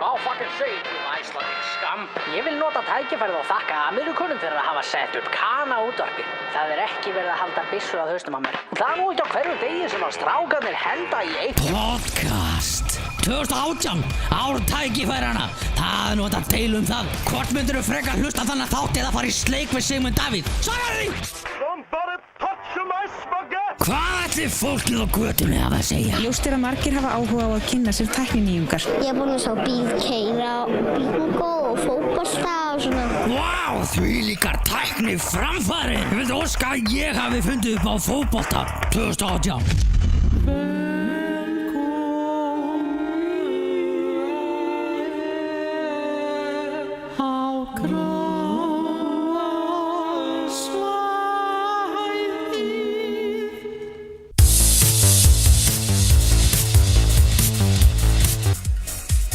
I'll fucking say it, you Icelandic scum. Ég vil nota tækifærið og þakka Ameríkönum fyrir að hafa sett upp Kana-útvarpið. Það ekki verið að halda byssu að hausnum á mér. Það nú ekki á hverjum degi sem að strákarnir henda í eitt. Podcast 2018, ár tækifærana. Það nú að deila það. Hvort myndirðu frekar hlusta þannig þátt eða fara í sleik við Sigmund Davíð? Svaraðu því! Somebody touch my spaghetti! Hvað ætli fólkið á götunni hafa að segja? Ljóst að margir hafa áhuga á að kynna sér tækninýjungar. Ég er búin að sjá bíl keyra og bingo og fótbolta og svona. Vá, því líkar tækni framfæri. Ég vildi óska að ég hafi fundið upp á fótbolta 2018.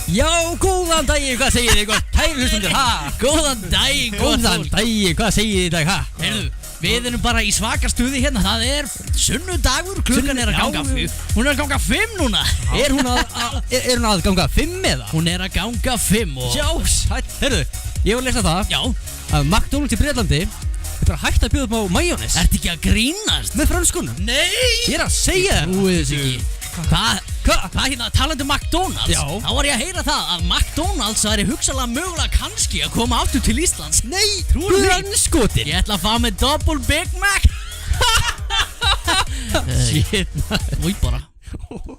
Já, góðan daginn, hvað segir þið gott? Kæru hlustundur, ha? Góðan daginn, hvað segir þið í dag, ha? Heyrðu, við erum bara í svaka stuði hérna. Það er sunnudagur, klukkan er að ganga 5. Hún er að ganga 5 núna. Er hún að ganga 5 eða? Hún er að ganga 5 og... Já, heyrðu, ég var að lesa það. Já. Að McDonald's í Bretlandi er bara hægt að bjóða upp á majónes. Ertu ekki að grínast? Með frönskunum? Nei! Ég er að segja það. Þú veist ekki. Hvað hérna, talandi McDonald's? Já. Þá var ég að heyra það að McDonald's væri hugsanlega mögulega kannski að koma aftur til Íslands. Nei, trúir því? Grannskotir. Ég ætla að fá með double Big Mac. Shit, úi bara.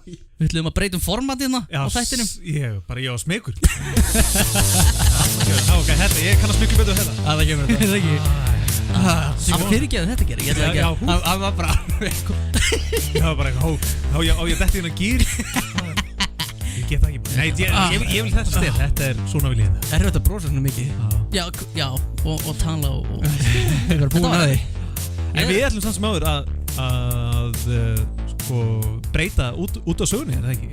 Við ætlum að breytum formatina á þættinum. Ég var smekur. Ok, þetta, ég kannast miklu betur þetta. Það kemur þetta. Það ekki. Það fyrirgeðu þetta gerir, ég ætla ekki að... Það var bara... Það var bara eitthvað, á ég detti hérna gýr. Ég get það ekki bara. Nei, ég vil þetta stef, þetta er svona vil ég þetta. Er þetta brosa svona mikið? Já, og tala og... Við erum búin að því. En við ætlum samt sem áður að sko breyta út á sögunni, er það ekki?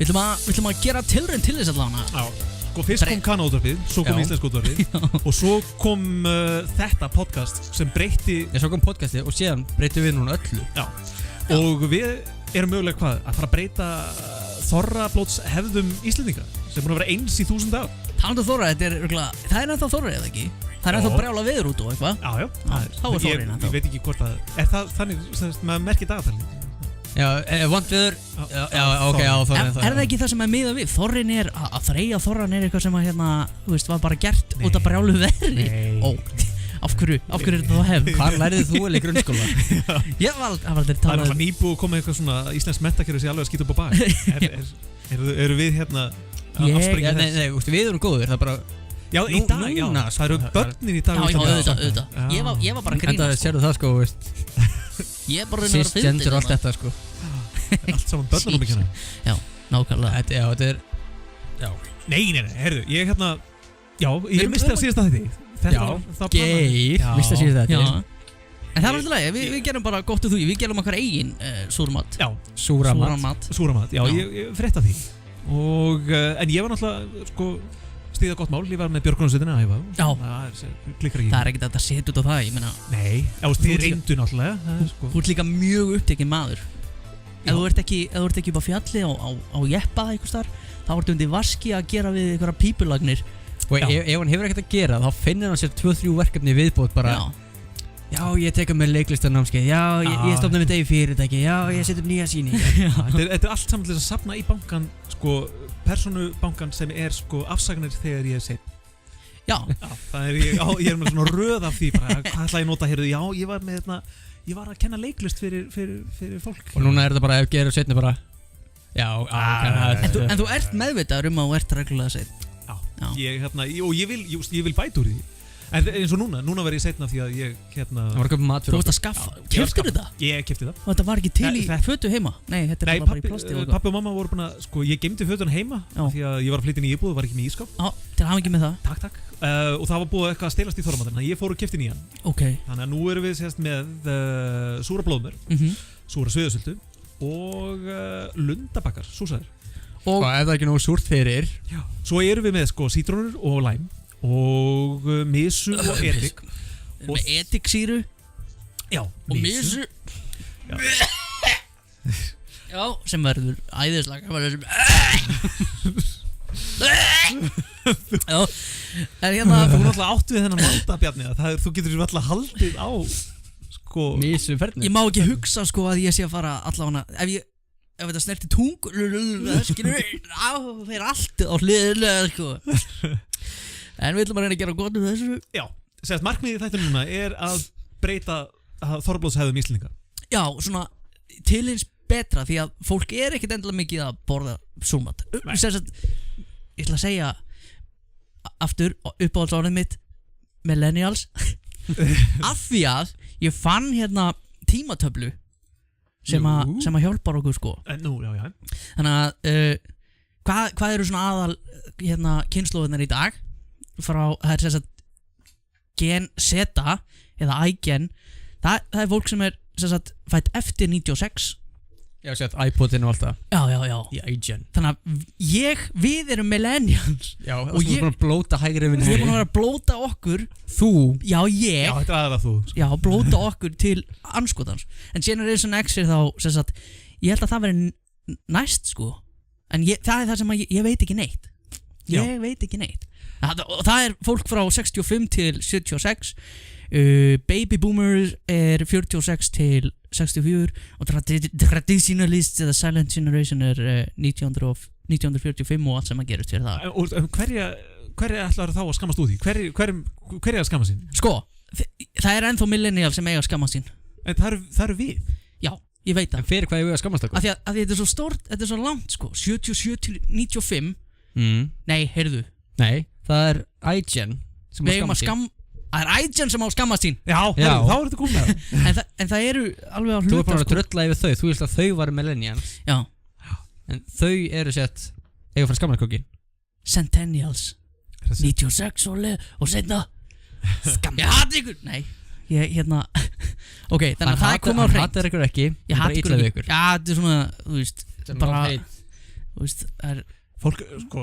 Við ætlum að gera tilraun til þess allavega. Já. Sko fyrst kom Kana-útvarpið, svo kom íslenska útvarpið og svo kom þetta podcast sem breytti... Já, svo kom podcastið og síðan breytum við núna öllu. Já. Og við erum mögulega hvað? Að fara að breyta þorrablótshefðum Íslendinga sem búin að vera eins í 1000 ár. Talandi um þorra, það er ennþá þorra eða ekki? Það er ennþá brjála veður út og eitthvað? Já. Þá er þorrin ennþá. Ég veit ekki hvort að... Er það þannig sem maður merkir dagatalið? Já, vont viður. Ok, þorrin. Er það ekki það sem maður miðað við? Þorrin er, að þreyja þorran er eitthvað sem að hérna, þú veist, var bara gert út af brjálu veðri. Ó, af hverju er þetta þá hefð? Hvar lærið þú vel í grunnskóla? Ég var aldrei talað... Það er alltaf nýbúið að koma eitthvað svona íslensk menntakerfi sem alveg að skýta upp á bak. Eru við hérna að afspringa þess? Nei, við erum góðir, það er bara... Já, í dag, já. Það eru börnin í dag. Já, auðvitað. Ég var bara að grínast. Sérðu það, sko, veist. Ég er bara að reyna að vera fyndin. Cisgender og allt þetta, sko. Allt saman börnunum ekki hérna. Já, nákvæmlega. Þetta er... Já. Nei, heyrðu, ég hérna... Já, ég misti að síðast að þetta. Já, Geir. Misti að síðast að þetta. En það var alltaf leið, við gerum bara gott úr því. Við gerum okkar eigin súrmat. Já, súramat. Já, ég frétta því. En ég var náttúrulega, sko... Stíða gott mál, ég var með Björgunarsveitina að æfa. Já. Það klikkar ekki. Það er ekkert að setja út á það, ég meina. Nei, þið reyndu náttúrulega. Þú ert líka mjög upptekinn maður. Ef þú ert ekki upp á fjalli á jeppa eitthvað starf, þá ertu undir vaski að gera við einhverja pípulagnir. Og ef hann hefur ekkert að gera, þá finnir hann sér 2-3 verkefni viðbót bara. Já, ég teka með leiklistarnámskeið. Já, ég stofna með degi fyrirtæki. Já, ég set upp nýja sýningar. Þetta er allt saman til þess að safna í bankan, sko, persónubankan sem er sko afsagnir þegar ég er seinn. Já. Það er ég er með svona röð af því bara, hvað ætla ég að nota hér? Já, ég var með hérna, ég var að kenna leiklist fyrir fólk. Og núna er þetta bara ef gerur seinni bara. Já, en þú ert meðvitaður að þú ert reglulega seinn. Já. Ég vil bæta úr því. En eins og núna verð ég seinna því að ég hérna... Það var að köpa mat fyrir okkur. Þú veist að skaffa, keyptir þetta? Ég keypti það. Og þetta var ekki til í fötu heima? Nei, þetta er bara í plasti og eitthvað. Pappi og mamma voru búin að, sko, ég geymdi fötuna heima því að ég var að flytja inn í íbúð og var ekki með ískáp. Já, til að hafa ekki með það. Takk. Og það var búið eitthvað að stelast í þorramatinn, þannig að ég fór og keypti nýjan. Ok. Þannig að nú erum við sérst með súra blóðmör, súra sveiðasöldu og lundabakkar, súsaðir. Og ef það ekki nógu súrt fyrir, svo erum við með sko sítrónur og læm. Og misu og edik. Með ediksýru. Já, og misu. Já, sem verður æðislega. Já, en hérna Þú náttúrulega áttu við þennan valda, Bjarni, að þú getur svo alltaf haldið á sko Mísu ferðinu. Ég má ekki hugsa sko að ég sé að fara allavega ef þetta snerti tungur skilur það fer allt á hliðilega sko. En við ætlum að reyna að gera gott um þessu. Já, segast markmiðið í þættinu núna er að breyta þorrablótshefðum Íslendinga. Já, svona til eins betra því að fólk er ekkert endilega mikið að borða súrmat. Ég ætla að segja aftur uppáhaldsorðið mitt millennials af því að ég fann hérna tímatöflu sem að hjálpar okkur sko. Nú, já. Þannig að hvað eru svona aðal hérna kynslóðirnar í dag frá það er sagt Gen Z eða iGen það er fólk sem er sagt fætt eftir 96. Já, sett iPodin og allt það. Já. Í iGen. Þannig að við erum millennials. Já, og ég er búin að blóta hægri vinni. Ég er búin að vera að blóta okkur. Þú? Já, ég. Já, þetta er aðeins þú. Já, blóta okkur til anskotans. En Generation X er þá, sem sagt, ég held að það veri næst, sko. En það er það sem ég veit ekki neitt. Ég veit ekki neitt. Það er fólk frá 65 til 76. Baby boomers er 46 til 64 og traditionalist eða silent generation er 1945 og allt sem að gerist fyrir það. Og hverja ætlar þá að skammast út í? Hver er að skamma sín? Sko, það er ennþá millennial sem eiga að skamma sín. En það eru við? Já, ég veit það. En fyrir hvað ég við að skammast okkur? Af því að þetta er svo stórt, þetta er svo langt sko, 77 til 95. Nei, heyrðu. Nei, það er iGen sem að skamma sín. Það er iGen sem á skammast sín. Já. Þá er þetta komið með. En það eru alveg á hluta. Þú er bara að trölla yfir þau. Þú veist að þau varu millennials. Já. En þau eru sett eiga frá skammarkókin. Centennials 96 og setna Ég hati ykkur. Nei, ég hérna Ok, þannig að það er komið á hreint. Hann hatar ykkur ekki. Ég hati ykkur ekki. Já, þetta er svona, þú veist, bara þú veist, það er fólk, sko,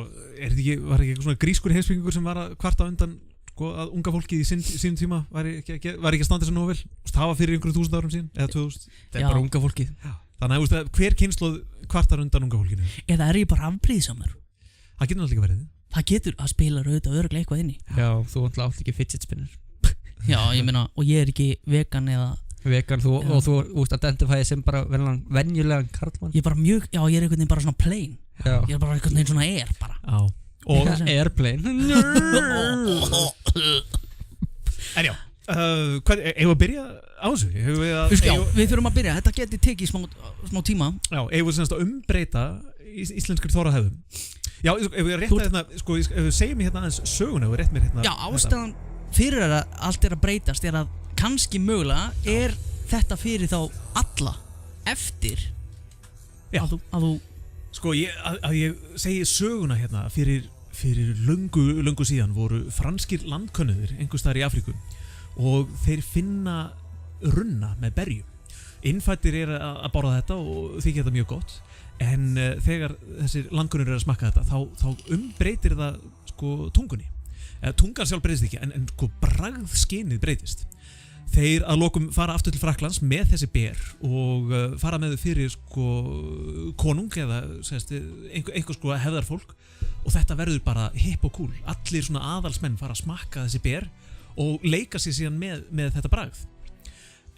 var ekki svona grískur heimspekingur sem var að kvarta undan sko, að unga fólkið í sínum tíma var ekki að standa sér nógu vel. Það var fyrir einhverjum 1000 árum síðan eða 2000. Það er bara unga fólkið. Þannig að hver kynslóð kvartar undan unga fólkinu. Eða er ég bara afbrýðisamur? Það getur náttúrulega verið. Það getur að spila auðvitað örugglega eitthvað inni. Já, þú átt ekki fidget spinner. Já, ég meina, og ég er ekki vegan eða vegan, og þú út að identifæði sem bara venjulegan karlmann. Ég er bara mjög, já, ég er einhvern veginn bara svona plain. Já. Ég er bara einhvern veginn svona bara. Já. Og airplane. En já, eigum við að byrja á þessu? Já, við þurfum að byrja, þetta geti tekið smá tíma. Já, eigum við semst að umbreyta íslenskri þorrahefðum. Já, ef við rétta hérna, sko, ef við segjum hérna aðeins söguna, ef við rétt mér hérna. Já, ástæðan fyrir að allt er að breytast er að kannski mögulega er þetta fyrir þá alla eftir að þú sko, að ég segi söguna hérna fyrir löngu síðan voru franskir landkönnuðir einhvers staðar í Afríku og þeir finna runna með berjum. Innfættir er að borða þetta og þykja þetta mjög gott, en þegar þessir landkönnuðir er að smakka þetta þá umbreytir það sko tungunni. Tungan sjálf breytist ekki, en sko bragðskynið breytist. Þeir að lokum fara aftur til Frakklands með þessi ber og fara með þau fyrir sko konung eða einhver sko hefðarfólk og þetta verður bara hipp og cool. Allir svona aðalsmenn fara að smakka þessi ber og leika sér síðan með þetta bragð.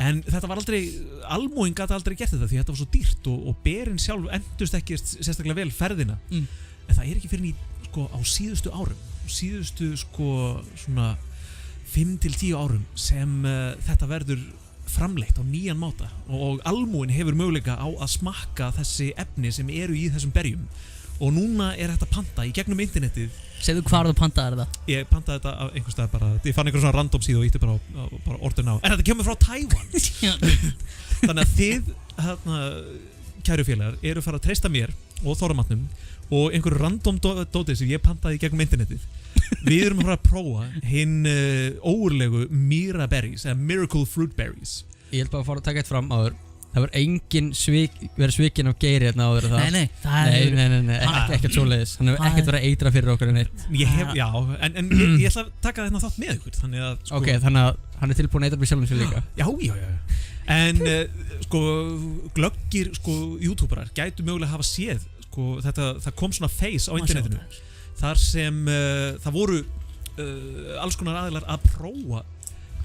En þetta var aldrei, almúinn gat aldrei gert þetta því þetta var svo dýrt og berin sjálf endust ekki sérstaklega vel ferðina. En það er ekki fyrir sko á síðustu árum, síðustu sko svona 5 til 10 árum sem þetta verður framleitt á nýjan máta og almúinn hefur möguleika á að smakka þessi efni sem eru í þessum berjum og núna er þetta panta í gegnum internetið. Segðu hvar þú pantaðir það? Ég pantaði þetta af einhvers stað bara, ég fann einhver svona random síðu og ítti bara orðin á. En þetta kemur frá Tævan. Þannig að þið, kæru félagar, eru fara að treysta mér og Þorramatnum og einhverju random dótið sem ég pantaði í gegnum internetið. Við erum að fara að prófa hinn óurlegu Mira berries eða Miracle Fruit Berries. Ég held bara að fara að taka eitt fram áður. Það var engin verið svikinn af Geiri hérna áður það. Nei, ekkert svoleiðis. Hann hefur ekkert verið að eitra fyrir okkur en eitt. Já, en ég ætla að taka þetta þátt með ykkur, þannig að sko, ok, þannig að hann er tilbúin að eitra fyrir sjálfum sér líka. Já. En sko glöggir sko YouTuberar gætu mögulega hafa séð sko þetta, það kom svona face á internetinu þar sem það voru alls konar aðilar að prófa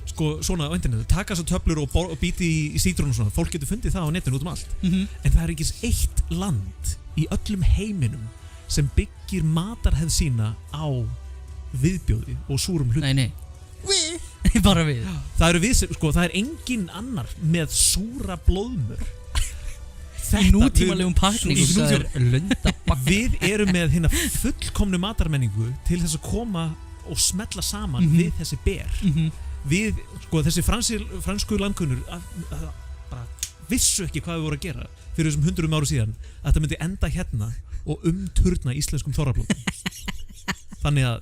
sko svona á internetinu, taka þessar töflur og býti í sítrónu og svona, fólk getur fundið það á netinu út allt, en það ekki eitt land í öllum heiminum sem byggir matarhefð sína á viðbjóði og súrum hlutum. Nei við, bara við. Það eru við sem, sko, það engin annar með súra blóðmör í nútímalegum pakningum. Við erum með hérna fullkomnu matarmenningu til þess að koma og smella saman við þessi ber. Við, sko, þessi fransku landkunnur bara vissu ekki hvað við vorum að gera fyrir þessum 100 árum síðan, að þetta myndi enda hérna og umturna íslenskum þorrablótum. Þannig að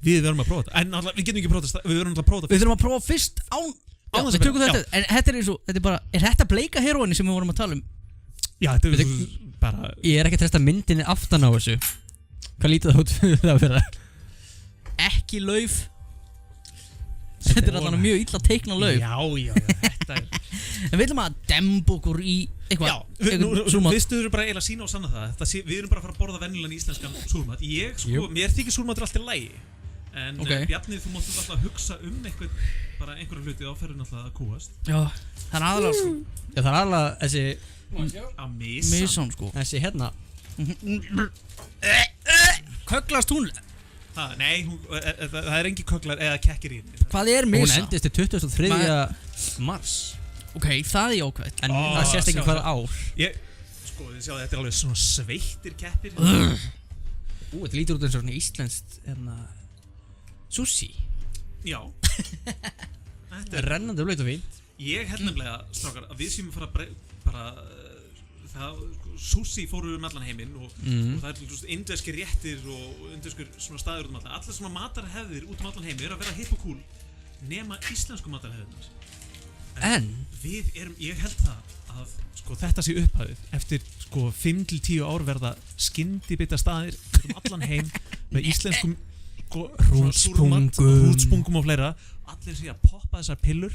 við verðum að prófa þetta. En við getum ekki prófa þetta, við verðum að prófa þetta fyrst. Við þurfum að prófa fyrst án. Já, við tökum þetta. En þetta er eins og, þetta er bara, er þetta bleika heroinni sem við vorum að tala um? Já, þetta er bara... Ég er ekki að treysta myndinni aftan á þessu. Hvað lítið það út fyrir það að vera? Ekki lauf. Þetta er alltaf mjög illa teikna lauf. Já, þetta er... En við ætlum að demba okkur í eitthvað. Já, við stuðum bara eiginlega að sína og sanna það. Við erum bara að fara að borða venjulegan íslenskan súrmat. Mér þykir súrmatur alltaf í lagi. En Bjarni, þú máttu alltaf hugsa bara einhverja hluti, þá ferur alltaf að kúast. Já, það er aðalega sko. Já, það er aðalega þessi Amazon sko. Þessi hérna Köglast hún? Nei, það er engin kögglar eða kekkir í henni. Hvað er Misa? Hún endist til 23. mars. Ok, það er jákvæmt. En það sést ekki hvaða ár. Sko, þið sjáu, þetta er alveg svona sveittir keppir. Þetta lítur út eins og svona íslenskt sushi. Já. Þetta er rennandi og blöyt og fínt. Ég held nefnilega, strákar, að við séum að fara það, sushi fóru allan heiminn og það er indverskir réttir og indverskir svona staður allan. Allar svona matarhefðir út allan heiminn að vera hipp og cool nema íslensku matarhefðirnar. En við ég held það að sko, þetta sé upphæðið. Eftir sko 5-10 ár verða skyndibita staðir allan heim með íslenskum hrútspungum og fleira. Allir sé að poppa þessar pillur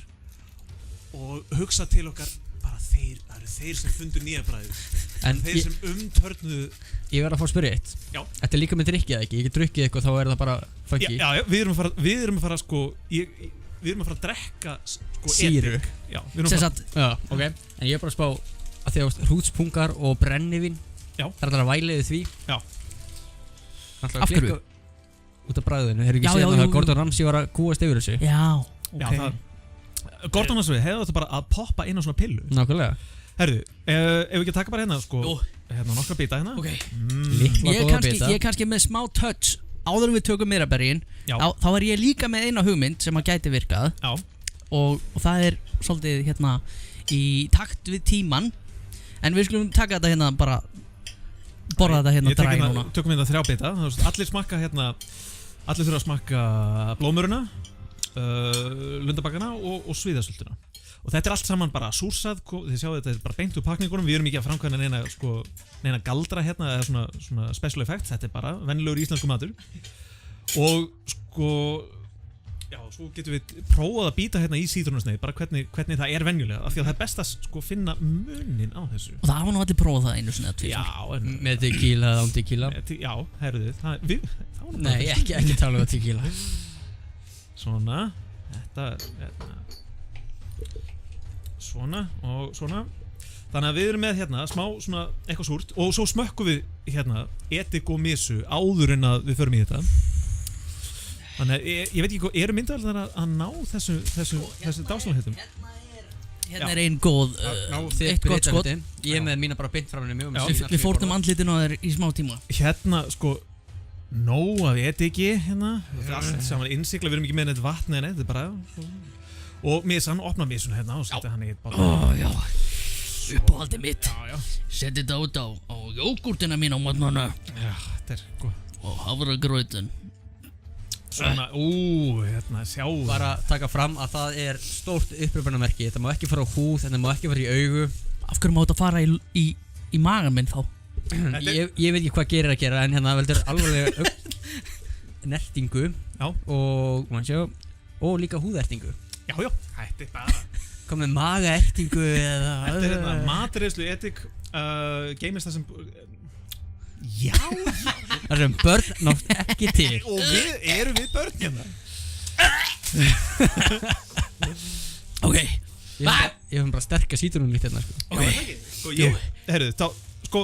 og hugsa til okkar bara það eru þeir sem fundu nýja bragðið, þeir sem umtörnuðu. Ég verð að fá að spyrja eitt. Já. Þetta er líka með drykki eða ekki? Ég get drukkið eitthvað, þá er það bara funky. Já, við erum að fara sko við erum að fara að drekka sko sýru. Já, við erum að fara. Já, ok. En ég er bara að spá að því að hrútspungar og brennivín. Já. Það er að væliði því. Já. Af hverju? Út af bragðinu, hefur ekki séð að Gordon Ramsay var að kúast yfir þessu? Já, ok. Já, Gordon Ramsay hefði þetta bara að poppa inn á svona pillu. Nákvæmlega. Herðu, ef við ekki taka bara hérna, sko, hérna nokkra bita hérna. Ok. Líkla góða bita. Ég er kannski með smá touch, áður en við tökum mirabergin, þá er ég líka með eina hugmynd sem að gæti virkað. Já. Og það er svolítið hérna í takt við tíman, en við skulum taka þetta hérna bara, borða þetta hérna dræ núna. Tökum hérna 3 bita, allir smakka hérna. Allir þurfa að smakka blóðmöruna, lundabakkana og sviðasöltuna. Og þetta er allt saman bara súrsað, þið sjáu þetta er bara beint úr pakningunum, við erum ekki að framkvæmna neina galdra hérna eða svona special effects, þetta er bara venjulegur íslensku matur. Og sko, já, svo getum við prófað að býta hérna í sítrónusneið, bara hvernig það er venjulega, af því að það er best að sko finna munin á þessu. Og það hafa nú allir prófað það einu sinni að tvisvar. Já, með tequila eða án tequila. Já, heyrðu þið, Nei, ekki tala um tequila. Svona, þetta svona og svona. Þannig að við erum með hérna smá svona eitthvað súrt og svo smökkum við hérna edik og misu áður en að við förum í þetta. Þannig að ég veit ekki hvað, eru myndavélarnar að ná þessu dásamlegum? Hérna er einn góð, eitt gott skot. Ég er með mína bara beint fram henni mjög. Við fórnum andlitinu á þér í smá tíma. Hérna sko, nóg af ediki hérna, allt saman innsikla, við erum ekki með neitt vatn eða neitt, þetta er bara. Og misan, opna misuna hérna og setja hann í eitt bátt. Já, uppáhaldið mitt. Sett þetta út á jógúrtina mín á matnana. Já, þetta er góð. Og hafragrautin. Svona, hérna, sjáu. Bara taka fram að það er stórt uppröpunarmerki. Þetta má ekki fara á húð, þetta má ekki fara í augu. Af hverju má þetta fara í magan minn þá? Ég veit ekki hvað gerir að gera, en hérna veldur alvarlega nertingu. Já. Og líka húðertingu. Já, þetta er bara. Hvað með magaertingu eða... Þetta er hérna matreiðslu edik, geymist það sem... Já. Það sem börn nátt ekki til. Og erum við börn hérna? Ok. Ég hef bara sterkar sítrunum líkt hérna, sko. Ok. Sko, herru, þá, sko,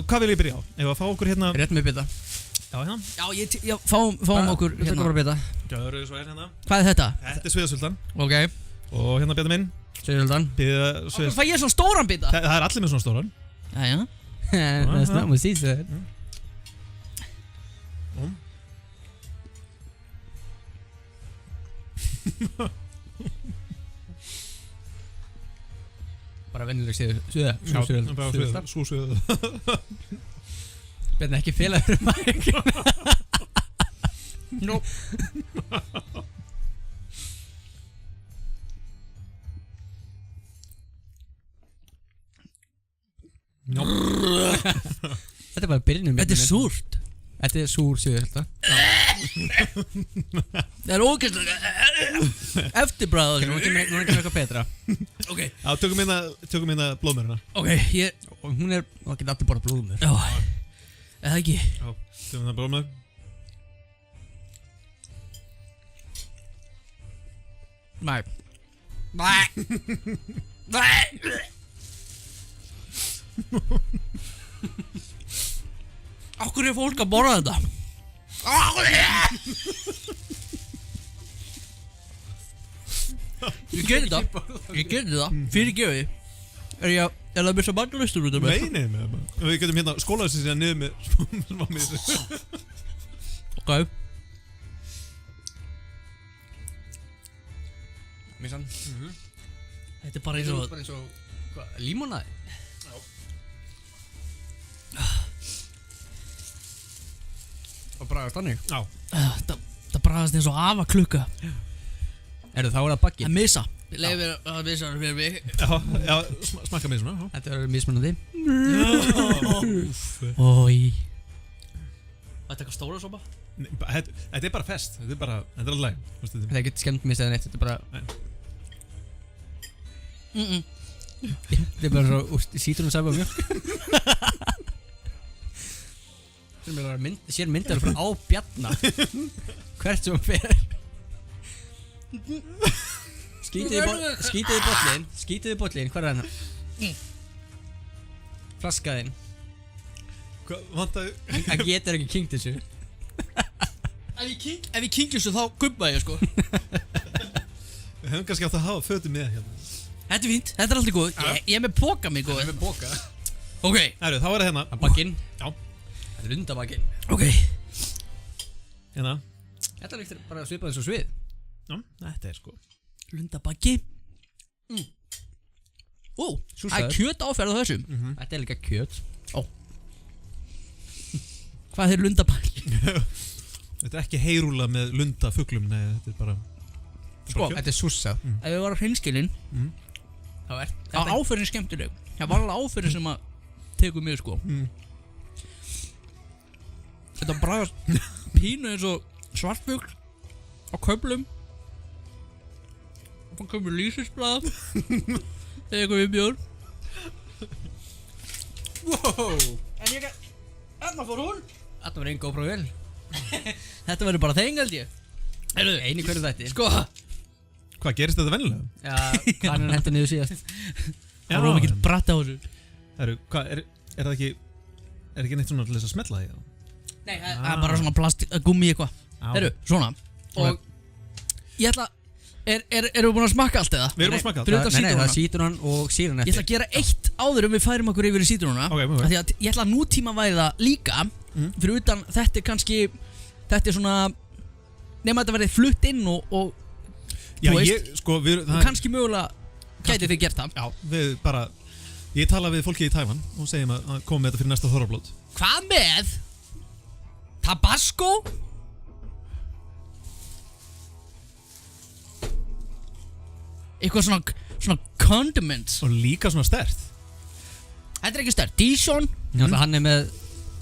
hvað vil ég byrja á? Ef að fá okkur hérna... Rétt með bita. Já, hérna. Já, fáum okkur hérna. Tökum bara bita. Gjörðu svo hérna. Hvað er þetta? Þetta er Sviðasultan. Ok. Og hérna Bjarni minn. Sviðasultan. Okkur fæ ég svona stóran bita? Það er allir með svona stóran. Jæja. That's not what she said. Bara venjuleg Sviðasultan. Sviðasultan. Bjarni ekki félagur mækina. Nó. Þetta er bara byrjunum. Þetta er súrt. Þetta er súr Sviðasultan. Það er ógeðslega eftirbræð. Nú er ekki eitthvað betra. Ok. Já, tökum hérna blóðmöruna. Ok, Og hún er, það getur allir bara blóðmör. Já. Eða ekki? Já, tökum hérna blóðmör. Nei. Nei. Nei. Akkur er fólk að borða þetta? Ég gerði það. Fyrirgefi. Er það að missa barnalustur út af mér? Nei. Við getum hérna skólaðið sér síðan niður með smá missi. Ok. Missan. Þetta er bara eins og... Hvað, límonaði? Og bragast þannig? Já. Það bragast eins og afaklukka. Þá er það bagginn? Það missa. Leifir að missa það fyrir mig. Já, smakka mig svona. Þetta er mismunandi. Ói. Þetta er eitthvað stóra sopa? Þetta er bara fest. Þetta er alltaf læg. Þetta er ekkert skemmt missað neitt. Þetta er bara... Þetta er bara svo sítrónusafa og mjölk. Sér myndar frá á Bjarna. Hvert sem hann fer. Skítið í bollin. Hvað er hann? Flaskaðinn. Hvað vantaði? Það getur ekki kynkt þessu. Ef ég kingi þessu þá gubba ég sko. Við höfum kannski átt að hafa fötum með hérna. Þetta er fínt, þetta er alltaf góð. Ég er með póka mig góð. Með boka. Ok. Þá er það hérna. Bagginn. Já. Þetta er lundabagginn. Ok. Hérna. Þetta líktir bara svipað eins og svið. Já, þetta er sko Lundabaggi. Ó, það er kjöt áferð á þessum. Þetta er líka kjöt. Ó. Hvað er lundabaggi? Þetta er ekki heyrúla með lundafuglum. Nei, þetta er bara Sko, þetta er sússa. Ef við varum hreinskilin Þá er áferðin skemmtileg. Það var alveg áferðin sem að tekur mig sko. Þetta bragast pínu eins og svartfugl á köflum. Og það komur lýsisblað eða eitthvað við björn. Wow. En ég ekki... Þarna fór hún. Þetta var einn GoPro vel. Þetta verður bara þeng held ég. Einu hverju þætti. Sko. Hvað gerist þetta vennilega? Já, hann hendur niður síðast. Það var ekki bratt á þessu. Hvað, er það ekki... Er ekki neitt svona til þess að smetla því? Nei, það er bara svona plastgummi eitthvað. Herru, svona. Og ég ætla... Erum við búin að smakka allt eða? Við erum búin að smakka allt. Nei, það er sítrónan og síran eftir. Ég ætla að gera eitt áður við færum okkur yfir í sítrónuna. Ok, mjög vel. Því að ég ætla að nútímavæða líka. Fyrir utan, þetta er kannski... Þetta er svona... Nema þetta verði flutt inn og Já, þú veist, ég, sko, kannski mögulega gæti þið gert það. Já, við bara... Ég tala við fólki í Tævan og segjum að koma með þetta fyrir næsta þorrablót. Hvað með? Tabasco? Eitthvað svona condiments. Og líka svona sterkt. Þetta er ekki sterkt. Dijon? Hann er með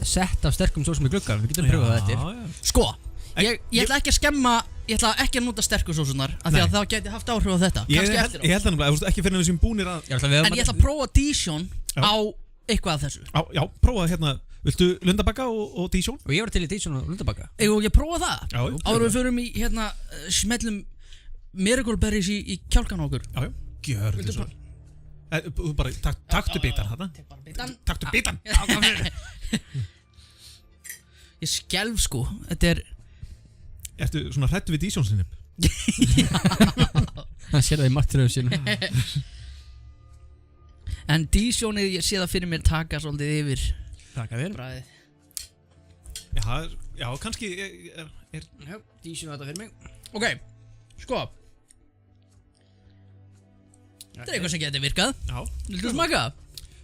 sett af sterkum sósum í gluggar. Við getum pröfað þetta. Sko, ég ætla ekki að skemma. Ég ætla ekki að nota sterku sósunar af því að það geti haft áhrif á þetta. Kannski eftir á. Ég held það ekki fyrir við sem búnir að... En ég ætla að prófa Dijon á eitthvað af þessu. Já, prófa hérna Viltu lundabakka og Dísjón? Og ég var til í Dísjón og lundabakka. Eigum við ekki að prófa það? Já. Áður við förum í smellum Miracle Berries í kjálkan okkur. Já, gjör þetta svo. Þú bara taktu bitan þarna. Taktu bitan. Ég skelf sko. Þetta Ertu svona hrættu við Dísjónsinnip? Það sér það í martröðu sínu. En Dísjónið, ég sé það fyrir mér taka svolítið yfir. Taka þér. Bragðið. Já, kannski Já, Dísjón þetta fyrir mig. Ok, sko. Þetta eitthvað sem getur virkað. Já. Viltu smaka?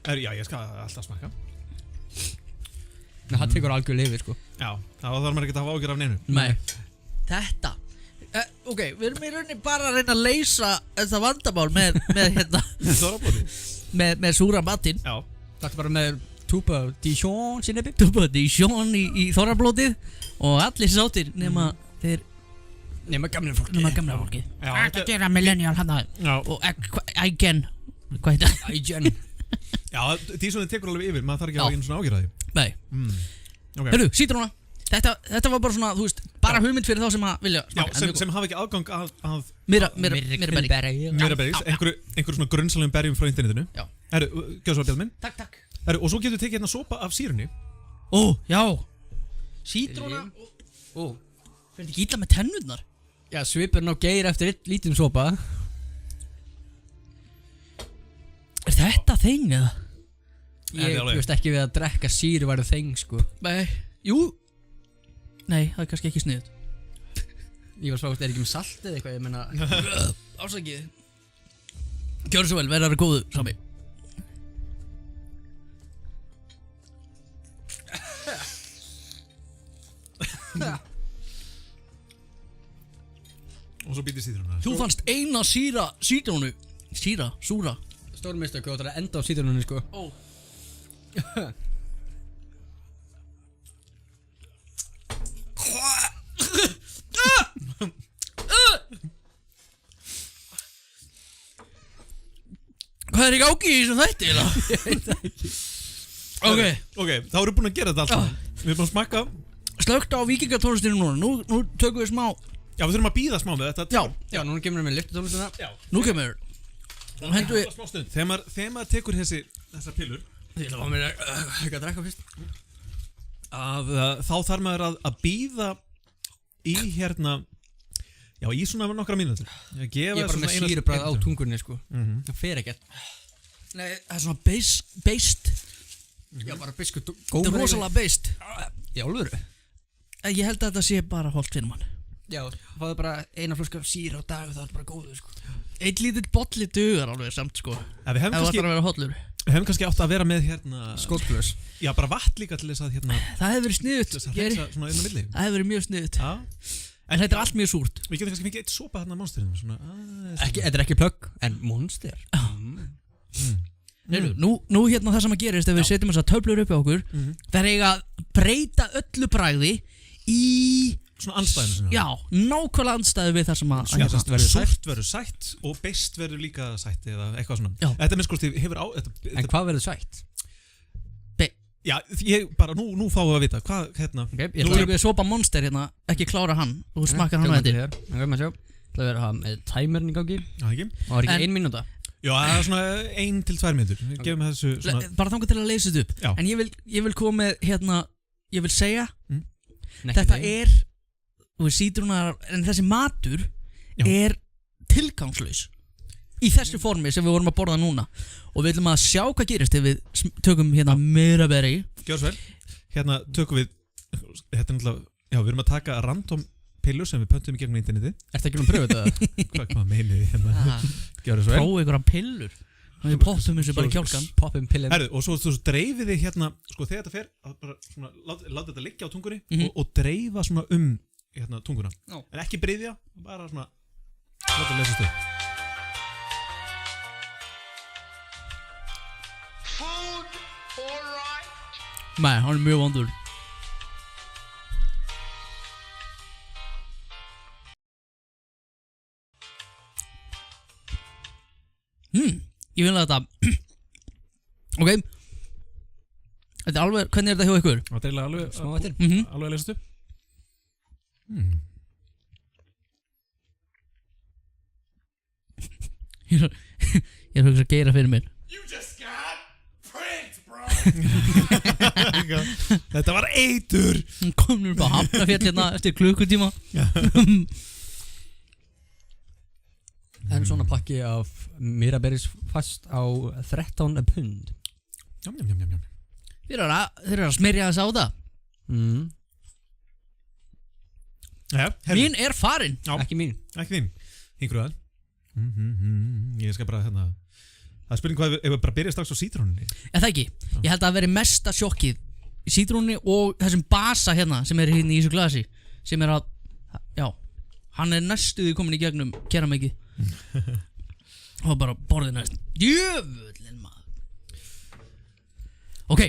Já, ég skal alltaf smaka. Það tekur algjör lifið sko. Já, þá þarf maður ekki að hafa ágjör af neinu. Nei. Þetta. Ok, við erum í rauninni bara að reyna að leysa þetta vandamál með Þorrablótið. með súra matinn. Já. Þetta bara með Tuba Dísjón sinnebi. Tuba Dísjón í þorrablótið og allir sáttir nema þeir Nema gamla fólki. Já, Þetta gera millennial hana. Já. Og Ægen. Hvað heit það? Ægen. Já, Dísjónið tekur alveg yfir, maður þarf ekki að hafa einu svona ágjör af því. Nei. Okay. Hörru, sítróna. Þetta var bara svona, þú veist, bara hugmynd fyrir þá sem að vilja smaka. Já, sem hafa ekki aðgang að Miraberry. Einhverju svona grunnsalegum berjum frá internetinu. Já. Herru, gjöðu svo að bjálð minn. Takk. Herru, og svo getur tekið hérna sopa af sýrunni. Já. Sítróna. Fyrir ekki illa með tennurnar? Já, svipurinn á Geir eftir lítinn sopa. Er þetta þeng eða? Ég veist ekki við að drekka sýru væri þeng sko. Nei. Jú. Nei, það er kannski ekki sniðut. Ég var spáðist, ekki með salt eða eitthvað, ég menna. Ásakið. Gjörðu svo vel, verður það góðu sami. Og svo býtir sítrónu. Þú fannst eina sítrónu. Súra. Stórmistök, þú ætlar að enda á sítrónunni sko. Hvað er í gangi í þessum þætti eða? Ég veit það ekki. Ok, þá erum við búin að gera þetta allt. Við erum búin að smakka. Slögt á vikingatónlistinu núna. Nú tökum við smá. Já, við þurfum að bíða smá með þetta. Já, núna kemur við með lyftutónlistina. Já. Nú kemur. Nú hendur við. Smá stund. Þegar maður tekur þessar pillur. Ég ætla að mér ekki að drekka fyrst. Þá þarf maður að bíða í hérna. Já, í svona nokkra mínútur. Ég er bara með sýrubragð á tungunni sko. Það fer ekkert. Nei, það er svona based. Já, bara biskut Þetta er rosalega based. Í alvöru. Ég held að þetta sé bara holdt fyrir mann. Já, fáðu bara eina flösku af sýru á dag og það er bara góðu sko. Eitt lítill bolli dugar alveg samt sko. Við hefum kannski átt að vera með hérna skótblös. Já, bara vatn líka til þess að hérna. Það hefur verið sniðut. Það hefur verið mjög sniðut. En þetta er allt mjög súrt. Við getum kannski mikið eitt sopa hérna monsterinu. Þetta er ekki plögg, en monster. Nú hérna það sem að gerist ef við setjum þess að töflur upp á okkur, það er eiga að breyta öllu bragði í svona andstæðinu. Já, nákvæmlega andstæðu við það sem að súrt verður sætt og beist verður líka sætt eða eitthvað svona. Þetta með skoðst hefur á En hvað verður sætt? Já, ég bara, nú fáum við að vita hvað, hérna. Nú erum við sopa monster hérna, ekki klára hann og smakka hann með þetta. Það verður að hafa með tæmerinn í gangi. Já, ekki. Og það er ekki 1 mínúta. Já, það er svona 1 til 2 mínútur. Gefum þessu svona. Bara þangað til að leysa þetta upp. Já. En ég vil koma með, hérna, ég vil segja, þetta er, og við sítrunar, en þessi matur er tilgangslaus. Í þessu formi sem við vorum að borða núna. Og við ætlum að sjá hvað gerist ef við tökum hérna Miraberry. Gjör svo vel. Hérna tökum við, þetta er náttúrulega, já, við erum að taka random pillur sem við pöntum í gegnum interneti. Ertu ekki að pröfa þetta? Hvað meinið þið hérna? Gjör svo vel. Prófa ykkur pillur. Við poppum þessu bara í kjálkan. Poppum pillin. Herðu, og svo dreifið þið hérna, sko þegar þetta fer, bara svona, láta þetta liggja á tungunni og dreifa svona hérna tunguna. En ekki bryðja, bara svona, láta það leysast upp. Nei, hann er mjög vondur. Ég vil að þetta. Ok. Þetta er alveg, hvernig er þetta hjá ykkur? Það er alveg Smá eftir. Alveg að lesa upp Ég er að hugsa að Geira fyrir mér. You just got pranked, bro. Þetta var eitur. Hún kom nú upp á Hafnarfjall hérna eftir klukkutíma. Það er svona pakki af Miraberries fast á 13 pund. Jam. Þeir eru að smyrja þess á það. Mín er farin. Ekki mín. Ekki þín. Hingruðan. Ég skal bara hérna. Það er spurning hvað ef við bara byrja strax á sítrónunni. Það ekki. Ég held að það veri mesta sjokkið í sítrónunni og þessum basa hérna sem er hérna í þessu glasi sem er að, já, hann er næstuði komin í gegnum keramikið. Og bara borðið næst. Djöfullin maður. Ok.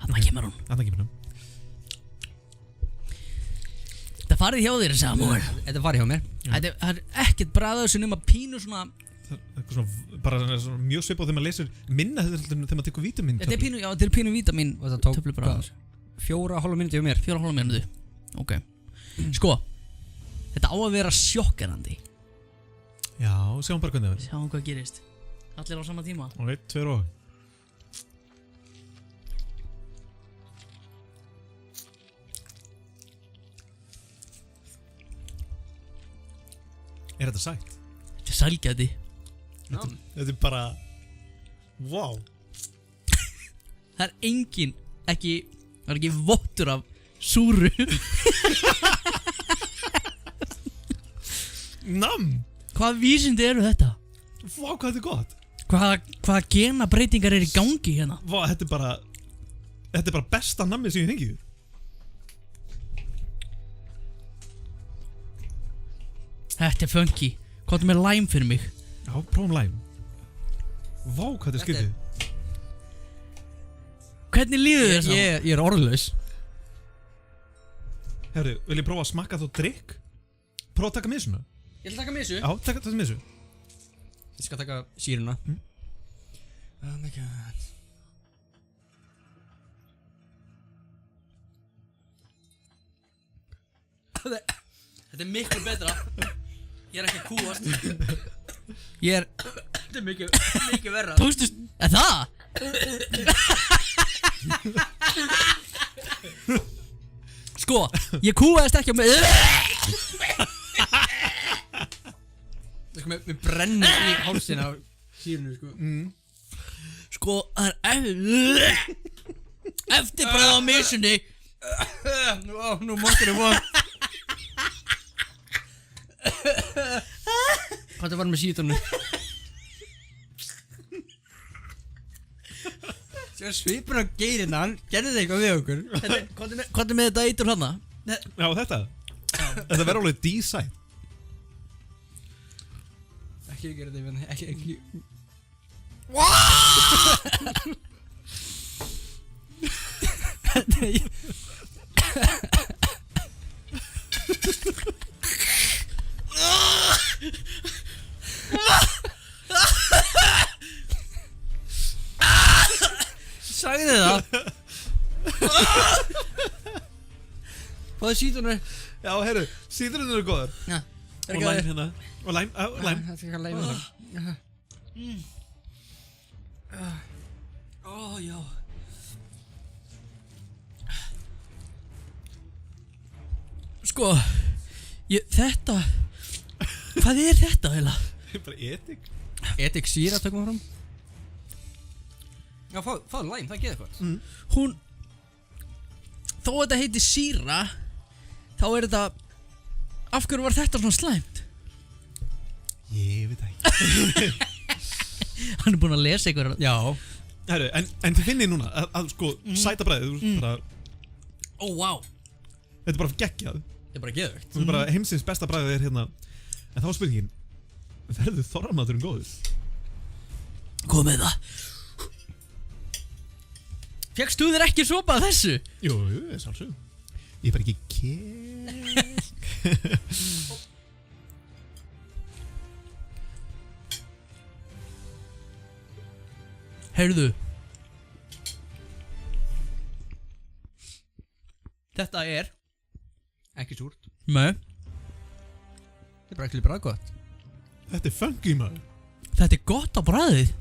Þarna kemur hún. Þetta farið hjá þér, Samuel. Þetta farið hjá mér. Það er ekkert bragð þessu nema pínu svona. Það er bara svona mjög svipað þegar maður lesur minna þegar maður tekur vítamín. Þetta er pínu, já, þetta er pínu vítamín. Og það tók 4,5 mínúti hjá mér. 4,5 mínúti. Ok. Sko, þetta á að vera sjokkerandi. Já, sjáum bara hvernig það er. Sjáum hvað gerist. Allir á sama tíma. Ok, 2 og. Er þetta sætt? Þetta er sælgæti. Þetta er bara wow. Það er engin, það er ekki vottur af súru. Nam. Hvaða vísindi eru þetta? Vá, hvað þetta er gott. Hvaða genabreitingar er í gangi hérna? Vá, þetta er bara besta nammi sem ég fengið. Þetta er funky. Hvað er með lime fyrir mig? Já, prófum lime. Vá, hvað þetta er skytið. Hvernig líður þér saman? Ég er orðlaus. Herru, vil ég prófa að smakka þá drikk? Prófa að taka með svona. Ég ætla að taka með þessu. Já, taka með þessu. Ég skal taka síruna. Oh my god. Þetta er miklu betra. Ég er ekki að kúast. Þetta er mikið verra. Tókstu, er það? Sko, ég kúaðist ekki á mig. Mér brennir í hálsinn af sírunu, sko. Sko, það er eftirbræð á misunni. Nú móttir ég von. Hvað það var með sítunni? Sér svipur á Geirina, hann gerði það eitthvað við okkur. Hvað er með þetta eitur hana? Já, þetta. Þetta verður alveg D-side. Ekki gera þetta, ekki. Þetta er... Sagði það. Hvað er sítunni? Já, heyrðu, sítrunir eru góðar. Já. Og lime hérna. Og lime. Það er ekki að læma það. Ó, já. Sko, þetta... Hvað er þetta, heila? Bara edik. Edik síra tökum við fram. Já, fá læm, það getur hvað. Hún... Þó að þetta heiti síra, þá er þetta... Af hverju var þetta svona slæmt? Ég veit það ekki. Hann er búinn að lesa eitthvað. Já. Herru, en þið finnið núna að sko, sæta bræðið, þú veist bara... Ó, vá. Þetta er bara geggjað. Þetta er bara geðvögt. Þú veist bara heimsins besta bræðið er hérna... En þá er spurningin, verður þorramaturinn góður? Hvað með það? Fékkst þú þér ekki sopa af þessu? Jú, ég er sálsög. Ég er bara ekki Heyrðu, Þetta er Ekki súrt. Nei. Þetta er bara ekki bragðgott. Þetta er funky maður. Þetta er gott á bragðið.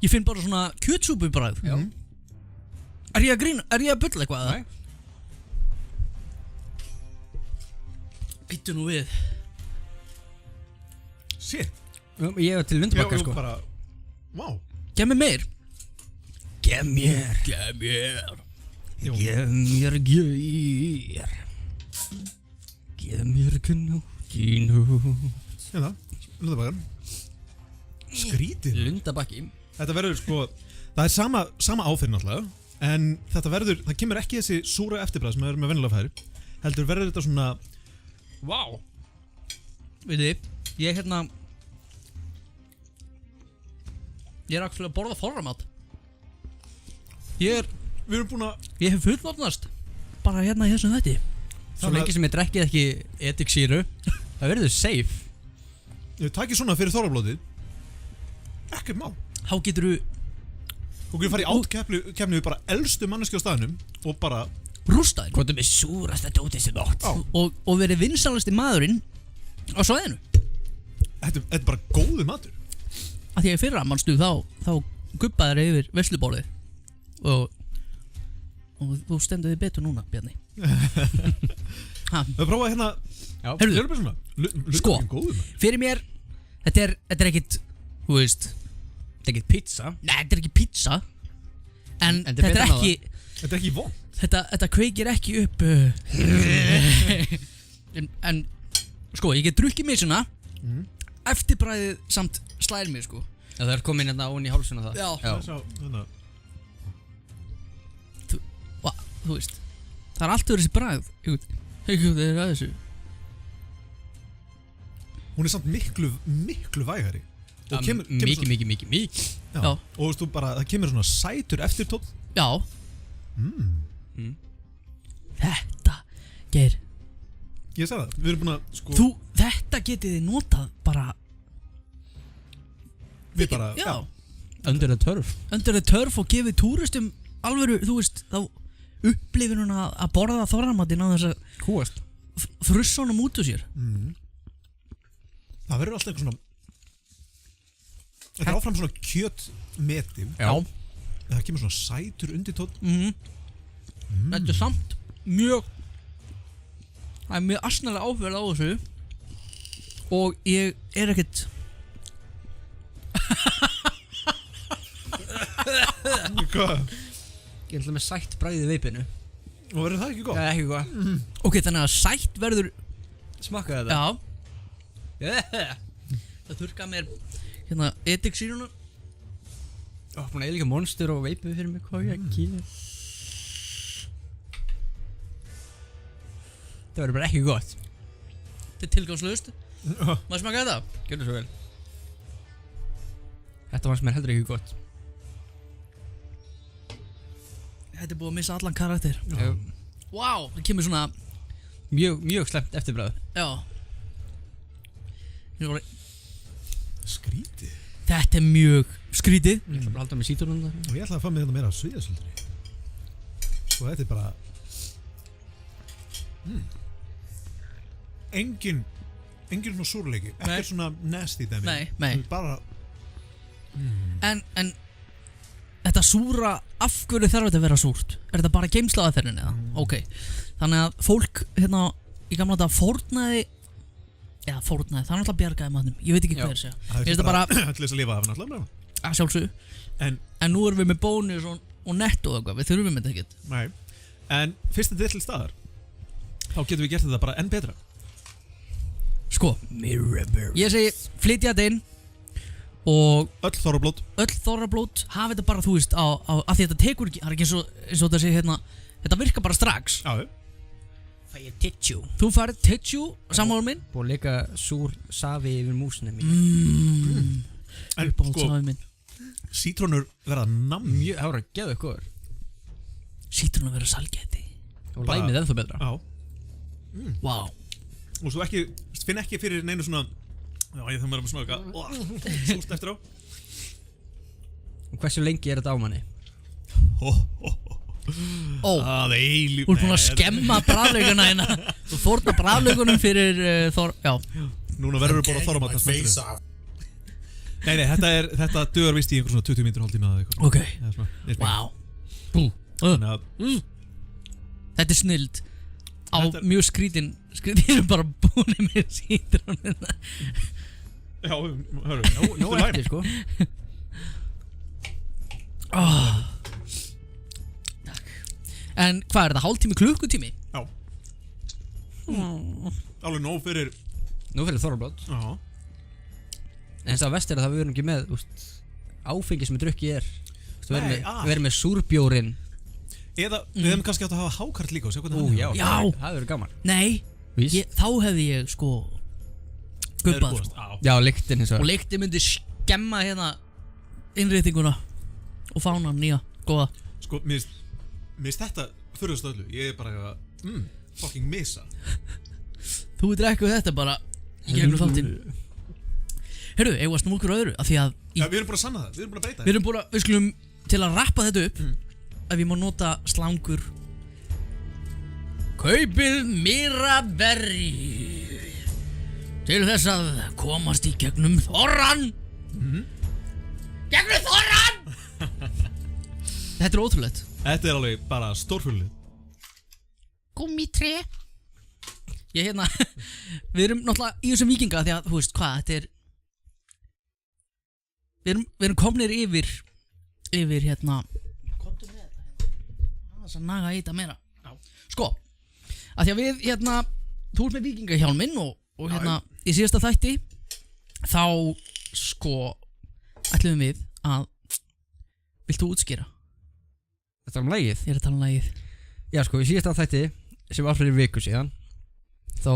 Ég finn bara svona kjötsúpu bragð. Já. Er ég að grína? Er ég að bulla eitthvað? Nei. Býttu nú við. Shit. Ég hef til lundabakka sko. bara, wow. Gef mér meir. Gef mér gauð. Gef mér knútínu. Hérna, lundabakkar. Skrítið. Lundabakki. Þetta verður sko, það er sama áferð náttúrulega, en þetta verður, það kemur ekki þessi súra eftirbragð sem er með venjulega færi, heldur verður þetta svona, Vá. Veitu, ég er actually að borða forramat. við erum búin að, Ég hef fullorðnast bara í þessum þætti. Svo lengi sem ég drekkið ekki ediksýru, það verður safe. ég takið svona fyrir þorrablótið, ekkert mál. Há geturðu Og við farið í átkefni við bara elstu manneski á staðnum og bara, rústaðir Hvað er með súrasta dótið sem átt? og verið vinsalasti maðurinn á svæðinu. þetta er bara góðu matur. Af því að í fyrra, manstu, þá gubbaðir yfir veisluborðið og þú stendur þig betur núna, Bjarni. Við prófaði hérna, Já. Heyrðu, bara svona, Sko. góðu matur. fyrir mér, þetta er ekkit, þú veist, Þetta er ekki pizza. nei, þetta er ekki pizza, en þetta er þetta er betra en ekki, Þetta er ekki von. þetta kveikir ekki upp, en, sko, ég get drukkið mig svona, eftirbræðið samt slær mig, sko. Já, það er komin hérna ón í hálsuna það. Já. Sjá, hérna. Þú veist, það er alltaf þessi bragð, það er að þessu. Hún er samt miklu vægari. Og kemur svona, Mikið. já. Já. Og þú veist þú bara, það kemur svona sætur eftirtónn. Já. Þetta, Geir, Ég sagði það, við erum búin að, sko, þetta getið þið notað bara, við bara, já, Under the turf. under the turf og gefið túristum alvöru, þú veist, þá upplifinuna að borða þorramatinn á þess að Kúast. frussa honum út úr sér. Það verður alltaf eitthvað svona, þetta er áfram svona kjötmeti. Já. Það kemur svona sætur undirtónn. Þetta er samt mjög, það er mjög asnalega áferð á þessu og ég er ekkert, Hvað? Ég ætla með sætt bragðið í veipinu. Og verður það ekki gott? Ekki hvað. ok, þannig að sætt verður, Smakkaðu þetta. já, Yeah. það þurrka mér, ediksýruna. Búin að eilíka monster og veipið fyrir mig. Hvað ég gera? Það verður bara ekki gott. Þetta er tilgangslaust. Maður smaka þetta? Gjörðu svo vel. Þetta fannst mér heldur ekki gott. Þetta er búið að missa allan karakter. Já. Vá, það kemur svona, Mjög slemt eftirbragð. já. Skrítið. Þetta er mjög skrítið. Ég ætla bara að halda með sítrónum það. Og ég ætlaði að fá mig þetta meira sviðasöldri. Og þetta er bara, engin svona súrleiki, ekkert svona nasty dæmi. Nei. Bara, En þetta súra, af hverju þarf þetta að vera súrt? Er þetta bara geimslaðaferðin eða? Ok, þannig að fólk hérna í gamla þetta fórnaði, það er náttúrulega bjargaði matnum, ég veit ekki hvað er að segja. það Ég veist það bara, allir þess að lifa af náttúrulega. að sjálfsögðu, en nú erum við með bónus og netto og eitthvað, við þurfum þetta ekkert. Nei. En fyrst þetta er til staðar, þá getum við gert þetta bara enn betra. Sko, ég segi flytja þetta inn og Öll þorrablót. öll þorrablót hafa þetta bara, þú veist, að því þetta tekur ekki, það er ekki eins og þetta sé hérna, þetta virkar bara strax. Já. Fæ ég tissue. Þú farið tissue, sammála minn. Búið að leika súr safi yfir músinu mín. En Uppáhaldsafi minn. sítrónur verða namn. Mjög, það voru að geða ykkur. Sýtur hún að vera salgæti. Og læmið ennþá betra. Já. Vá. Og svo finn ekki fyrir neinu svona, já ég þarf að smaka, súrt eftir á. Og hversu lengi er þetta á manni? Það eilíf. Þú ert búin að skemma braflauguna hérna. Þú fórna braflaugunum fyrir Þór, já. Núna verður við bara að þorra Nei, þetta dögur vist í einhver svona 20 mínútur hálftíma eða eitthvað. Ok. Vá. Þetta er snild á mjög skrítin bara búin með sítrónin. Já, hörru, nó eftir sko. En hvað er það, hálftími, klukkutími? Já. Alveg nóg fyrir Þorrablót. Já. En það vest er að við erum ekki með áfengi sem drukki Við erum með súrbjórin. Eða við hefum kannski átt að hafa hákarl líka og sjá hvernig hann er. Já, það verður gaman. Nei, þá hefði ég sko gubbað sko. Já, lyktin hins vegar. Og lyktin myndi skemma hérna innréttinguna og fánan nýja, góða. Sko, mér finnst þetta furðast öllu. Ég er bara fucking missa. Þú drekkuð þetta bara í gegnum þáttinn. Heyrðu, eigum að snúa okkur öðru af því að við erum búin að sanna það, við erum búin að breyta það. Við skulum til að rappa þetta upp ef ég má nota slangur. Kaupið Miraberry til þess að komast í gegnum þorrann. Gegnum þorrann! Þetta er ótrúlegt. Þetta er alveg bara stórfurðulegt. Gúmmitré. Ég hérna við erum náttúrulega í þessum vikinga því að þú veist hvað, þetta er við erum komnir yfir hérna komdu með þetta það að naga í þetta meira. Sko, að því að við hérna þú ert með vikingahjálminn og hérna í síðasta þætti þá sko ætlum við að vilt þú útskýra? Þetta er lagið? Ég er að tala lagið. Já sko, í síðasta þætti sem var fyrir viku síðan þá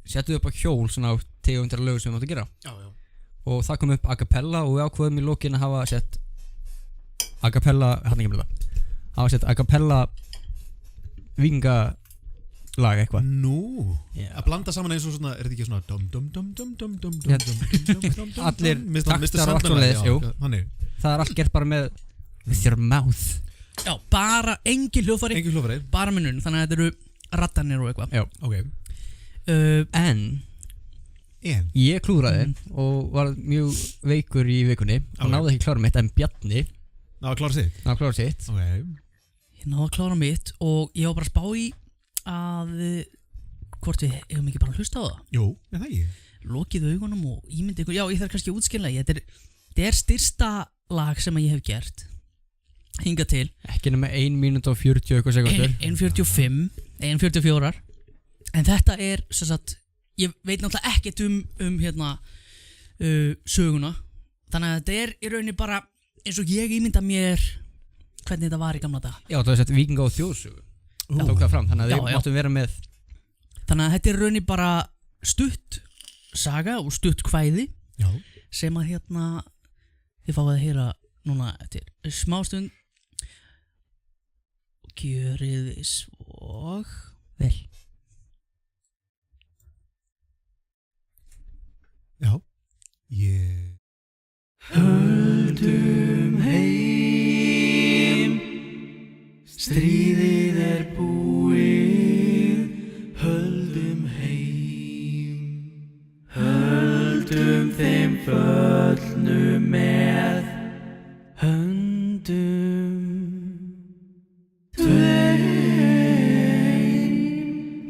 settum við upp á hjól svona á tegundir lögur sem við máttum gera. Já. Og það kom upp a cappella og við ákveðum í lokin að hafa sett a cappella vikingalag eitthvað. Nú, að blanda saman eins og svona, er þetta ekki svona dum allir taktar og allt svo leiðis, jú. Það er allt gert bara með with your mouth. Já, bara engin hljóðfæri, bara með munn, þannig að þetta eru rattanir og eitthvað. Já, ok. En ég klúðraði og var mjög veikur í vikunni og náði ekki klára mitt, en Bjarni náði að klára sitt. Okay. Ég náði að klára mitt og ég var bara að spá í að hvort við eigum ekki bara að hlusta á það. Jú, það ekki. Lokið augunum og ímyndi ykkur. Já, ég þarf kannski að útskýra. Þetta er styrsta lag sem ég hef gert hingað til. Ekki nema 1 mínúta og 40 eitthvað sekundur. 1:45, 1:44. En þetta er sem sagt, ég veit náttúrulega ekkert hérna söguna. Þannig að þetta er í rauninni bara eins og ég ímynda mér hvernig þetta var í gamla daga. Já, það er sett vikinga og þjóðsögu. Það tók það fram, þannig að við máttum vera með. Þannig að þetta er í rauninni bara stutt saga og stutt kvæði. Já. Sem að hérna þið fáið að heyra núna eftir smástund. Gjörið svo vel. Já, Höldum heim, stríðið er búið. Höldum heim, höldum þeim föllnu með höndum tveim.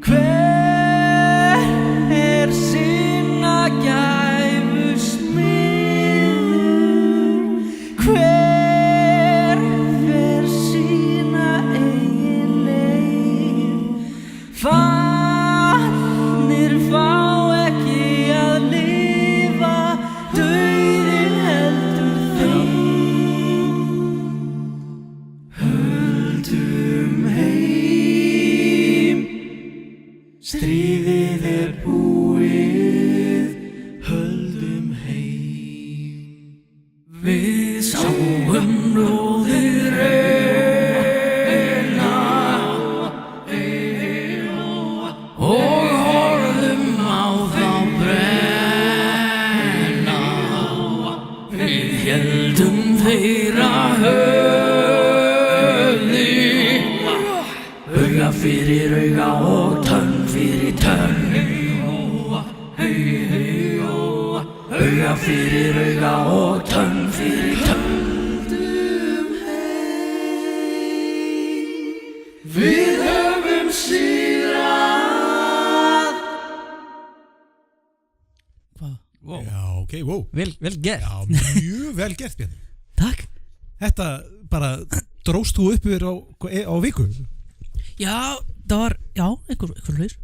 Hver er sinna gæfu smiður? Hver fer sína eigin leið? Fallnir fá ekki að lifa. Auga fyrir auga og tönn fyrir tönn Auga fyrir auga og tönn fyrir tönn Við höfum sigrað Wow. Já, ok, wow. Vel gert. Já, mjög vel gert, Bjarni. Takk. Þetta bara dróst þú upp yfir á viku? Já, það var, einhver hlutir.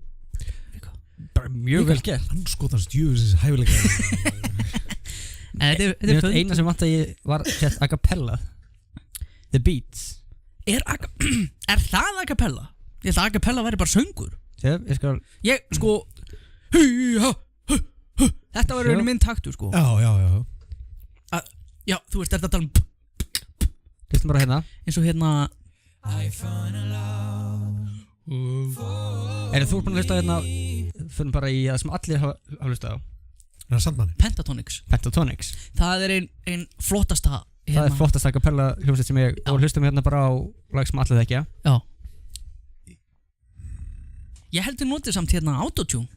Bara mjög vel gert. Hann skotast djöfisins hæfileika. Þetta er fund. Eina sem vant að ég var sett a cappella. The Beats. Er það a cappella? Ég held að a cappella væri bara söngur. Ég sko Þetta var rauninu minn taktur sko. Já. Já, þú veist þetta að tala Hlustum bara hérna. eins og hérna Þú búin að hlusta hérna fyrir bara í það sem allir hafa hlustað á. Það er Sandmanni. Pentatonix. Það er ein flottasta Það er flottasta a cappella hljómsveit sem ég og hlustum hérna bara á lag sem allir þekkja. Já. Ég heldur notið samt hérna autotune.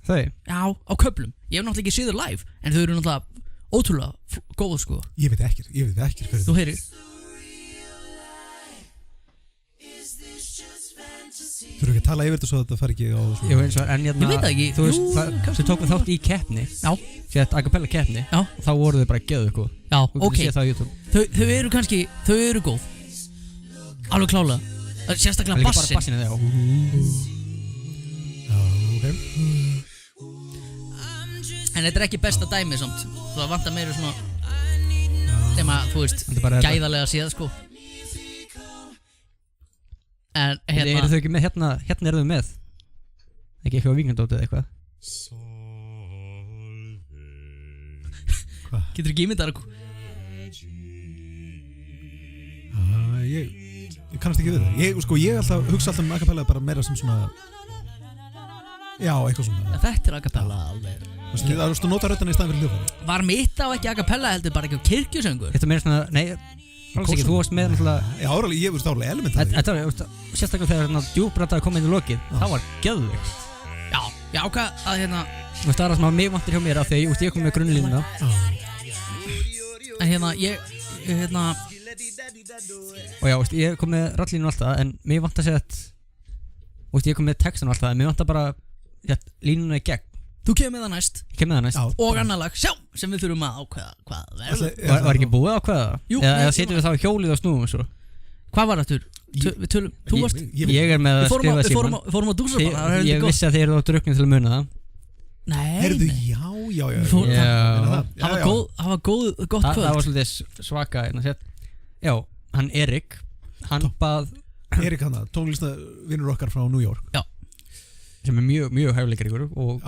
Þau? Já, á köflum. Ég hef náttúrulega ekki séð þau live, en þau eru náttúrulega ótrúlega góð sko. Ég veit ekki Þú heyrir. Þú eru ekki að tala yfir þetta svo að þetta fari ekki á svona... Jú, eins og en hérna Ég veit það ekki. Þú veist, þú tókum þátt í keppni. Já. Sett a cappella keppni. Já. Þá voru þau bara geðu ykkur. Já, Þú getur séð það á YouTube. Þau eru kannski, þau eru góð. Alveg klálega. Sérstaklega bassin. Bassin er það, En þetta er ekki besta dæmi samt. Það vantar meira svona sem að, þú veist, gæðarlega séð sko. En hérna Eru þau ekki með hérna eru þau með? Ekki eitthvað á víkendótið eða eitthvað? Getur ekki ímyndar Ég kannast ekki við það. Ég hugsa alltaf a cappella bara meira sem svona já, eitthvað svona. Þetta er a cappella alveg. Það er að nota röddina í staðin fyrir hljóðfæri. Var mitt á ekki a cappella heldur bara ekki kirkjusöngur? Þetta meira svona, nei, alls ekki, þú varst með náttúrulega. Já, áralega, ég veist áralega element af því. Þetta var, sérstaklega þegar hérna djúbrataði kom inn í lokið, það var geðveikt. Já, ég ákvað að hérna. Þú veist, það er það sem að mig vantir hjá mér af því að ég kom með grunnlínuna. En hérna, ég hérna. Og já, veist, ég kom með rallínu alltaf, en mig vantar sett, veist, ég kom með textinu alltaf, en mig vantar bara, línuna í gegn. Þú kemur með það næst. Ég kem með það næst. Og annar lag, sjá, sem við þurfum að ákveða hvað verður. Var ekki búið að ákveða það? Jú. Eða setjum við þá í hjólið og snúum svo? Hvað var þetta? Við tölum, þú varst. Ég er með að skrifa síman. Við fórum á dúsa bara. Ég vissi að þið eru á drukkni til að muna það. Nei. Heyrðu, já. Það var gott kvöld. Það var svolítið svaka. Já, hann Erik, hann bað. Erik hann, tónlistavinnur okkar frá New York. Já. Sem er mjög hæfileikaríkur og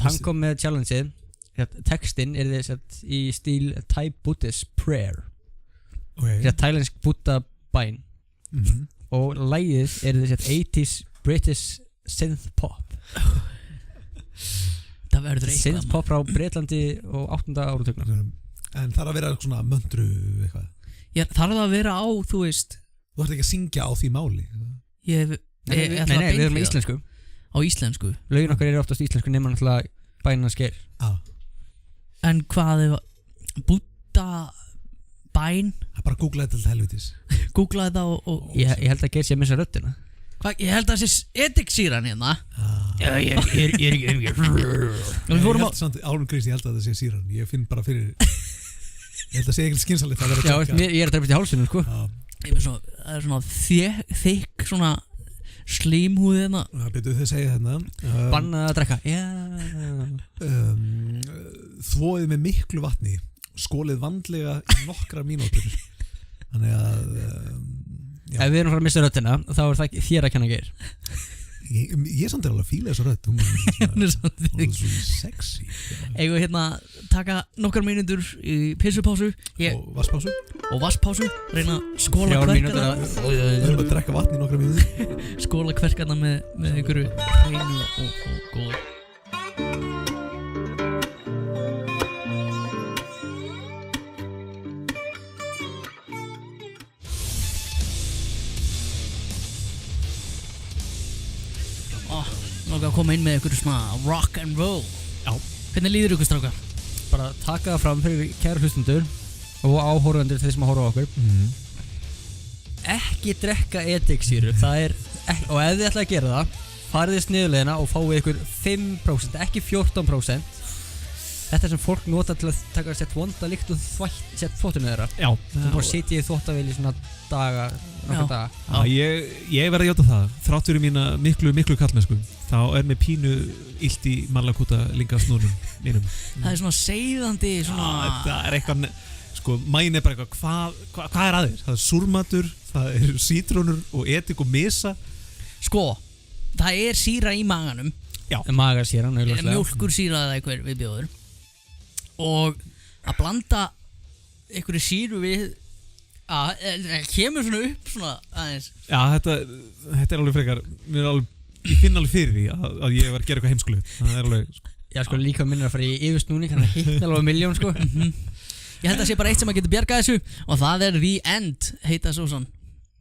hann kom með challengeið textinn er þess í stíl Thai Buddhist Prayer thailensk Buddha bæn og lagið er þess 80s British synth pop það verður eitthvað synth pop frá Breitlandi og 8. áratugnum en þarf að vera svona möndru eitthvað þarf það að vera á, þú veist þú ert ekki að syngja á því máli nei, við erum með íslensku á íslensku. Lögin okkar eru oftast íslensku nema náttúrulega bænina sker. En hvað er Buddha bæn? Bara googla þetta til helvitis. Googla þetta og ég held að Geir sé að missa röddina. Hvað? Ég held að það sé ediksýran hérna. Ég held samt álum grís, ég held að það sé síran. Ég finn bara fyrir ég held að sé ekkert skynsalegt að vera já, ég er að dreipast í hálsinu sko. Það er svona þykk svona slímhúðina betur þið segja hérna bannað að drekka þvoið með miklu vatni skólið vandlega í nokkra mínútur þannig að ef við erum að fara að missa röddina þá er það ekki þér að kenna Geir ég er samt alveg að fíla þessa rödd hún er svona sexy eigum við hérna taka nokkar mínútur í pissupásu og vasspásu reyna að skóla kverkarna við erum að drekka vatn í nokkra mínútur skóla kverkarna með einhverju hreinu og góðu Nóg að koma inn með ykkur svona rock and roll. Já. Hvernig líður ykkur, strákar? Bara taka það fram fyrir kæru hlustundur og áhorfandur þeir sem að horfa á okkur. Ekki drekka ediksýru, það er ekki, og ef þið ætla að gera það, farið þið sniðulegina og fáið ykkur 5%, ekki 14%. Þetta sem fólk nota til að taka sett vonda lykt og sett þvottunni þeirra. Já. Þú bara sitja í þvottavél í svona daga, nokkra daga. Já, ég verð að játa það. Þrátt fyrir mína miklu kallmennsku, þá er mér pínu illt í Malakúta lingasnúnum mínum. Það er svona seiðandi, svona... Það er eitthvað, sko, mæn er bara eitthvað, hvað er aðeins? Það er súrmatur, það er sítrónur og edik og mesa. Sko, það er sýra í maganum. Já. Magasýran, auðvitað. Mjólkur sýra eða eitthvað viðbjóður. Og að blanda einhverju sýru við kemur svona upp svona aðeins. Já, þetta er alveg frekar, ég finn alveg fyrir því að ég var að gera eitthvað heimskulegt. Það er alveg, sko. Já, sko, líka minnir að fara í yfirsnúning, hann hitt alveg 1.000.000, sko. Ég held að sé bara eitt sem að geta bjargað þessu og það er The End, heita svo svona.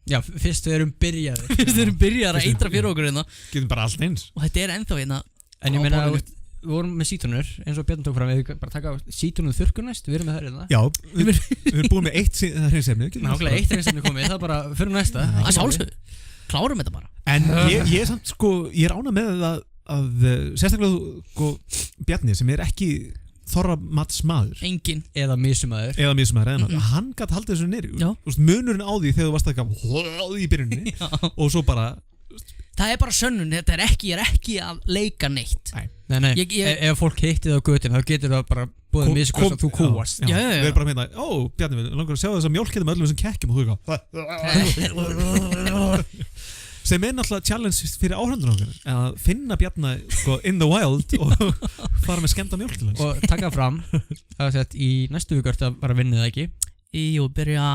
Já, fyrst við erum byrjaðir. Fyrst við erum byrjaðir að eitra fyrir okkur hérna. Getum bara allt eins. Og þetta er ennþá hérna. En ég meina, við vorum með sítrónur, eins og Bjarni tók fram, við bara taka sítrónu þurrkur næst, við erum með það hérna. Já, við erum búin með eitt hreinsefni. Nákvæmlega, eitt hreinsefni komið, það bara fyrir næsta. Það sjálfsögðu, klárum þetta bara. En ég er samt, sko, ég er ánað með að sérstaklega, sko, Bjarni sem er ekki þorramatsmaður. Engin. Eða mismaður. Hann gæti haldið þessu niður. Munurinn á því þegar þú varst að gaf í byrjunni og svo bara... Það er bara sönnun, ég er ekki að leika neitt. Nei, ef fólk hitti það á götin þá getur það bara búið miskast að þú kúast. Já. Við erum bara að meina, Bjarni, við langar að sjá þess að mjólk með öllum þessum kekkjum og þú sem er náttúrulega challenge fyrir áhörndur okkar að finna Bjarni, sko, in the wild og fara með skemmta mjólk til hans. Og taka fram að í næstu viku ertu að bara vinna það ekki? Jú, byrja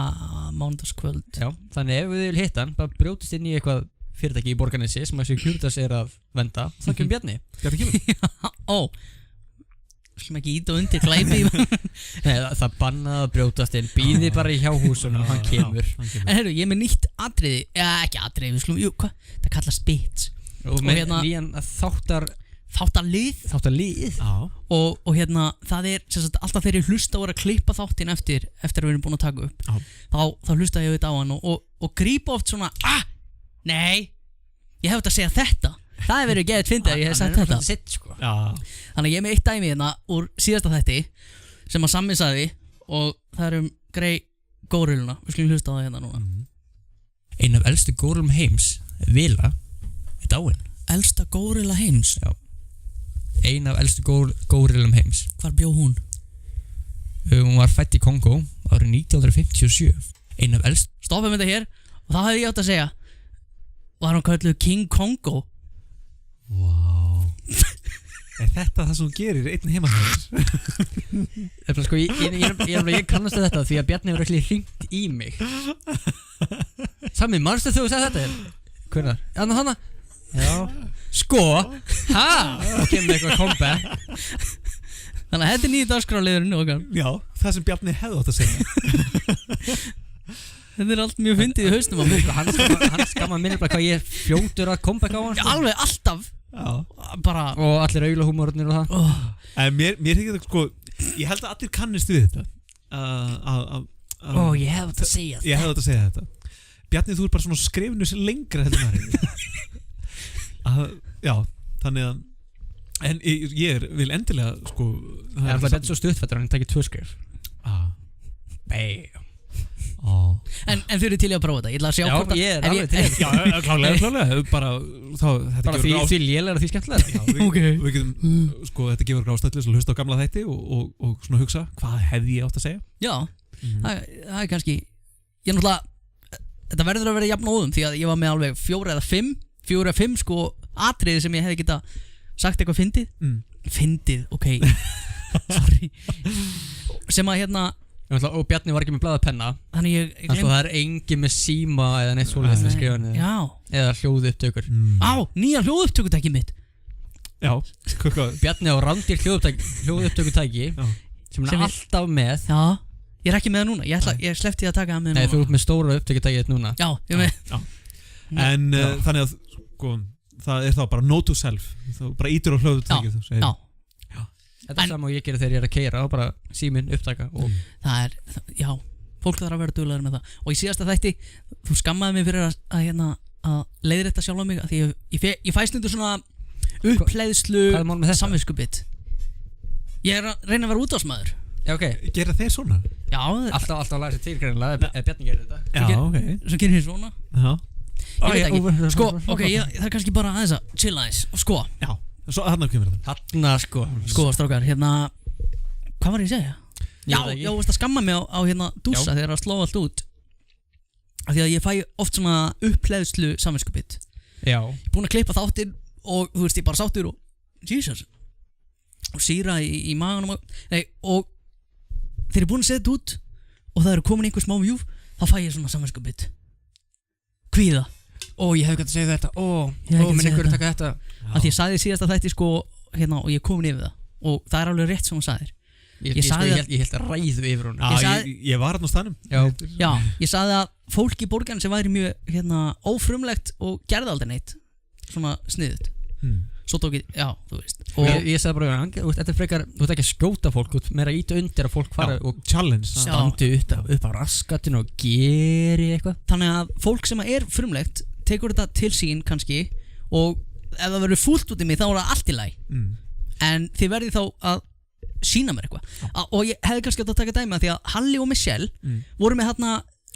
mánudagskvöld. Já, þannig ef við vil hitta hann, bara brjótist inn í eitthvað fyrirtæki í Borgarnesi sem að Securitas er að venda, þá kemur Bjarni. Bjarni kemur. Skulum ekki íta undir glæpi. Nei, það bannað að brjótast inn, býði bara í hjáhúsunum, hann kemur. En heyrðu, ég er með nýtt atriði, ekki atriði, við skulum, hvað? Það kallast bits. Og með nýjan þáttarlið. Og hérna, það er sagt, alltaf þegar ég hlusta og er að klippa þáttinn eftir að við erum búin að taka upp. Þá hlusta ég auðvitað á hann og grípa oft svona, nei, ég hef þetta að segja þetta. Það hefur verið geðið fyndið að ég hef sagt þetta. Sko. Þannig að ég er með eitt dæmi hérna úr síðasta þætti sem að Sammi sagði og það er Grey Górilluna. Við skulum hlusta á það hérna núna. Ein af elstu górillum heims, Vila, er dáin. Elsta górilla heims? Já. Ein af elstu górillum heims. Hvar bjó hún? Hún var fædd í Kongo árið 1957. Ein af elstu... Stoppum þetta hér og þá hefði ég átt að segja var hann kölluð King Kongo. Wow. Er þetta það sem þú gerir einn heima þér? Sko, ég kannast þetta því að Bjarni hefur ekki hringt í mig. Sammi, manstu þú sagði þetta? Hvernig? Hanna? Já. Sko? Ha? Og kemur eitthvað comeback. Þannig að þetta er nýja dagskráliðurinn okkar. Já, það sem Bjarni hefði átt að segja. Þetta er allt mjög fyndið í hausnum á mig. Hann skamma minni bara hvað ég er fljótur að comeback á hann. Já, alveg, alltaf. Bara... Og allir aulahúmornir og það. En mér þykir þetta, sko, ég held að allir kannist við þetta. Ég hef þetta að segja þetta. Ég hef þetta að segja þetta. Bjarni, þú er bara svona skrifinu sér lengra heldur maður. Já, þannig að... En ég vil endilega, sko... Það er alltaf betur svo stuttfættur hann takir 2 skrif. Bæ. En þau eru til í að prófa þetta. Ég ætla að sjá hvort að... Já, ég er alveg til. Já, klálega. Bara því lélega því skemmtilega. Við getum, sko, þetta gefur grástætlis að hlusta á gamla þætti og svona hugsa, hvað hefði ég átt að segja? Já, það er kannski... Ég náttúrulega... Þetta verður að vera jafn óðum því að ég var með alveg 4 eða 5 sko atriði sem ég hefði geta sagt eitthvað fyndið. Fyndið, ok. Sorry. Sem að hérna... Og Bjarni var ekki með blaðapenna. Þannig ég Þannig að það er engin með síma eða neitt svoleiðis til að skrifa niður. Já. Eða hljóðupptökur. Nýja hljóðupptökutæki mitt. Já. Bjarni á randir hljóðupptökutæki sem er alltaf með. Já. Ég er ekki með það núna. Ég sleppti að taka það með núna. Nei, þú ert með stóra upptökutæki þetta núna. Já, ég er með. En þannig að, sko, það er þá bara note to self, þá bara ítur á hljóðutækið. Já. Þetta er sama og ég gerir þegar ég er að keyra og bara síminn upptaka og það er, já, fólk þarf að vera duglegur með það. Og í síðasta þætti, þú skammaði mig fyrir að leiðrétta sjálf á mig, að því ég fæ stundur svona uppleiðslu samviskubit. Ég er að reyna að vera útásmaður. Já, ok. Gera þeir svona? Já. Alltaf að læra sér til greinilega, eða Bjarni gerir þetta. Já, ok. Svo gerir ég svona. Já. Ég veit ekki. Sko, ok, það er kannski bara aðeins að chilla aðeins. Og sko. Já. Svo þarna kemur þetta. Þarna, sko. Sko, strákar, hvað var ég að segja? Já, veist að skamma mig á dúsa þegar að sló allt út. Af því að ég fæ oft svona uppleiðslu samvinskubit. Já. Ég er búinn að klippa þáttinn og þú veist, ég bara sáttur og Jesus. Og sýra í maganum og þegar ég er búinn að setja þetta út og það eru komin einhver smá view, þá fæ ég svona samvinskubit. Kvíða. Ég hef gætt að segja þetta. Minn einhverju taka þetta. Af því ég sagði síðasta þætti sko og ég komin yfir það og það er alveg rétt sem hún sagðir. Ég held að ræðu yfir hún. Ég var hann á staðnum. Já, ég sagði að fólk í borgarna sem væri mjög ófrumlegt og gerði aldrei neitt svona sniðut. Svo tók ég, já, þú veist. Og ég sagði bara, þetta er frekar, þú ert ekki að skjóta fólk, þú ert meira að íta undir að fólk fara og challenge, standi upp á raskatinu og geri eitthvað. Þannig að fólk sem er frumlegt tekur þetta til sín kannski og ef það verður fúlt út í mig þá er það allt í lagi. En þið verðið þá að sína mér eitthvað. Og ég hefði kannski átt að taka dæmi að því að Halli og Michelle voru með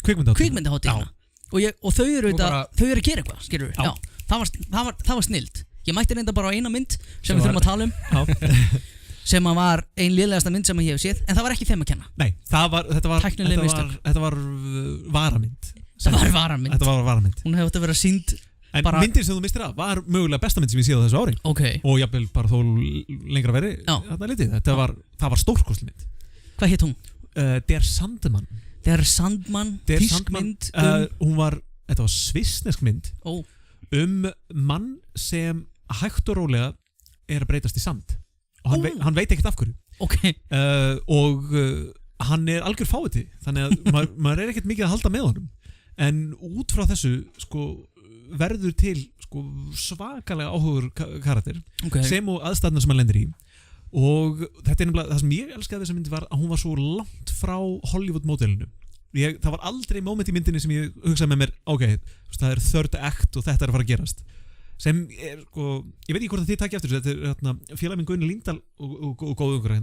kvikmyndahátíðina og þau eru að gera eitthvað, skilur við. Já, það var snilld. Ég mætti reynda bara á eina mynd sem við þurfum að tala um sem var ein lélegasta mynd sem ég hef séð, en það var ekki þeim að kenna. Nei, þetta var varamynd. Það var varamynd. Þetta var varamynd. Hún hefði átt að vera sýnd. En myndin sem þú mistir af var mögulega besta mynd sem ég séð á þessu ári. Okay. Og jafnvel bara þó lengra veri þarna litið. Það var stórkostleg mynd. Hvað hétt hún? Der Sandman. Der Sandman, þýsk mynd. Þetta var svissnesk mynd mann sem hægt og rólega er að breytast í sand. Og hann veit ekkert af hverju. Okay. Og hann er algjör fáviti, þannig að maður er ekkert mikið að halda með honum. En út frá þessu verður til svakalega áhugur karakter sem og aðstæðna sem hann lendir í. Og þetta er nefnilega það sem ég elskaði þessa myndi var að hún var svo langt frá Hollywood-módelinu. Það var aldrei moment í myndinni sem ég hugsaði með mér, ok, það er third act og þetta er að fara að gerast. Sem er, ég veit ekki hvort þið takki eftir þessu, þetta er félagi minn Gunni Líndal og góðu ykkur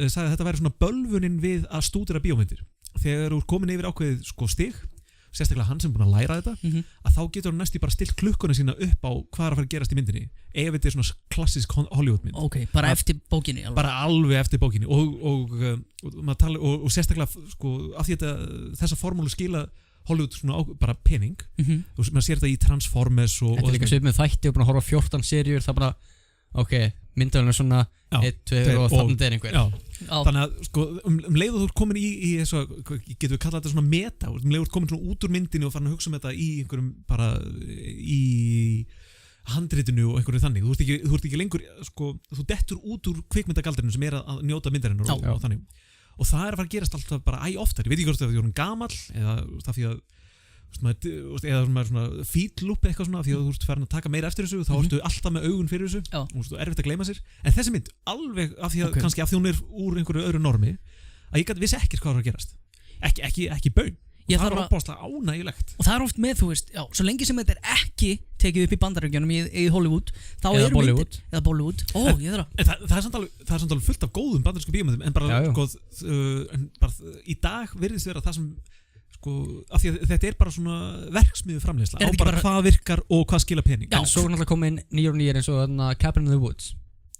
sagði að þetta væri svona bölvunin við að stúdera bíómyndir. Þegar þú er komin yfir ákveðið stig, sérstaklega hann sem er búin að læra þetta, að þá getur hann næstu bara stilt klukkunni sína upp á hvað er að fara að gerast í myndinni, ef þetta er svona klassisk Hollywoodmynd. Ok, bara eftir bókinni. Bara alveg eftir bókinni og sérstaklega af því að þessa formúlu skila Hollywood svona bara pening, maður sér þetta í Transformers og þetta er líka svipað með þætti og búin að horfa 14 seríur, það bara ok, myndavælun er svona 1, 2 og þannig er einhver. Þannig að leið og þú ert komin í þessu, getur við kallað þetta svona meta, leið og þú ert komin svona út úr myndinu og farin að hugsa um þetta í einhverjum bara í handritinu og einhverju þannig. Þú ert ekki lengur, þú dettur út úr kvikmyndagaldrinu sem er að njóta myndarinnar og þannig. Og það er að fara að gerast alltaf bara oftar. Ég veit ekki hvort það er því að þú erum gamall eða það því að eða svona feedloop eitthvað svona, því að þú ert farin að taka meira eftir þessu, þá ertu alltaf með augun fyrir þessu og þú erfitt að gleyma sér. En þessi mynd alveg af því að kannski af því hún er úr einhverju öðru normi að ég vissi ekkert hvað var að gerast. Ekki baun. Það var opbáslega ánægilegt. Og það er oft með, þú veist, svo lengi sem þetta er ekki tekið upp í bandaríkjunum í Hollywood, þá eða Bollywood. Eða Bollywood. Það er samt alveg fullt af góðum bandarísku bíómyndum, en bara í dag virðist vera það sem af því að þetta er bara svona verksmiðu framleiðsla á bara hvað virkar og hvað skila pening. En svo náttúrulega kom inn nýjar og nýjar eins og Cabin in the Woods.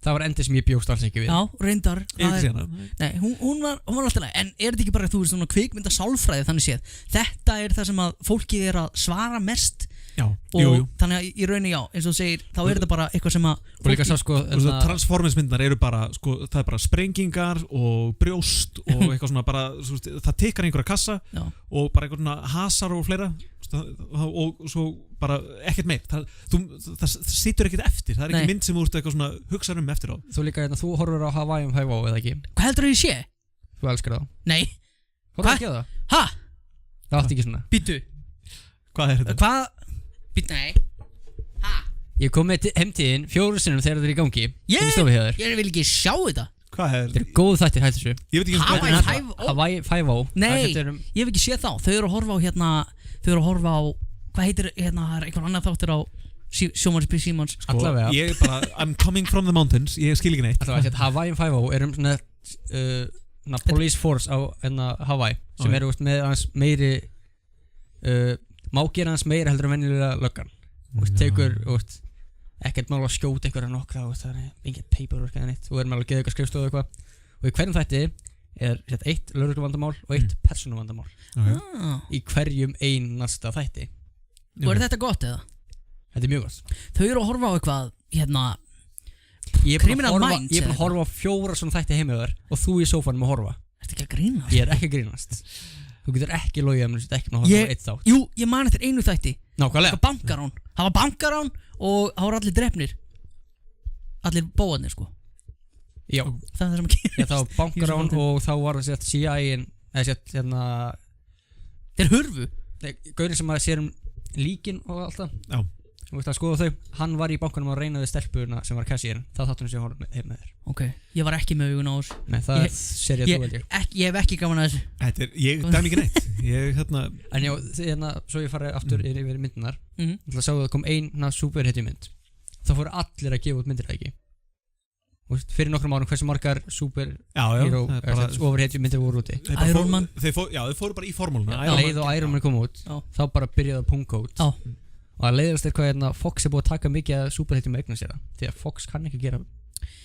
Það var endið sem ég bjóst alls ekki við. Já, reyndar. Nei, hún var alltaf næg. En er þetta ekki bara, þú veist, svona kvikmynda sálfræði þannig séð? Þetta er það sem að fólkið er að svara mest. Já, og þannig að í rauninni eins og þú segir, þá er þetta bara eitthvað sem að og líka svo Transformers myndar eru bara það er bara sprengingar og brjóst og eitthvað svona bara það tekkar einhverja kassa og bara einhver svona hasar og fleira og svo bara ekkert meir það situr ekkert eftir, það er ekki mynd sem þú ert eitthvað svona hugsa eftir á. Þú líka þú horfur á Hawaii Five-O eða ekki? Hvað heldur þú ég sé? Þú elskar það? Nei. Horfur ekki á það? Ha? Það átti ekki svona. Býtu. Hvað er þetta? Nei. Ha? Ég kom með heimtíðin 4 sinnum þegar þetta er í gangi. Ég vil ekki sjá þetta. Hvað Þetta er góð þættir, hættu þessu. Ég veit ekki Hawaii hvað 5-0. Hawaii 5-0. Nei, ég hef ekki séð þá. Þau eru að horfa á Þau eru að horfa á hvað heitir það er einhvern annar þáttur á Sjónvarps Símons. Allavega. Ég er bara I'm coming from the mountains. Ég skil ekki neitt. Allavega, Hawaii 5-0 er svona police force á Hawaii sem eru með hans meiri má gera hans meira heldur en venjulega löggan. Tekur ekkert mál að skjóta einhverja nokkra og það er engin paperwork eða neitt og er með að geða eitthvað skrifstofu og eitthvað og í hverjum þætti er eitt lögregluvandamál og eitt persónuvandamál í hverjum einasta þætti. Og er þetta gott eða? Þetta er mjög gott. Þau eru að horfa á eitthvað Ég er Criminal búin Minds að horfa á 4 svona þætti heimauðar og þú í sófanum að horfa. Ertu ekki að grínast? Ég er ekki að grínast. Þú getur ekki logið að mér ekki að horfa á eitt þátt. Jú, ég man eftir einu þætti. Nákvæmlega. Það var bankarán og það voru allir drepnir. Allir bóðarnir sko. Já. Það er það sem að gera. Já, það var bankarán og þá var það CIA-in Þeir hurfu. Gaurinn sem að sér líkin og allt það. Já. Þú veist að skoða þau. Hann var í bankanum að reyna við stelpuna sem var kassírinn. Það þáttunum sem ég horfði heim með þér. Ok, ég var ekki með augun á þessu. Nei, það er serið þú held ég. Ég hef ekki gaman að þessu. Ég dæmi ekki neitt. En já, svo ég farið aftur yfir myndunar. Það sáu það kom ein superhetjumynd. Það fóru allir að gefa út myndir það ekki. Fyrir nokkrum árum hversu margar superhero overhetjumyndir voru úti. Iron Man. Þau fóru bara í formúluna. Leið og Iron Man kom út, þá bara byrjaði að punga út. Og að leiðast hvað Fox er búið að taka mikið að superhetjum að eigna sér það. Því að Fox kann ekki gera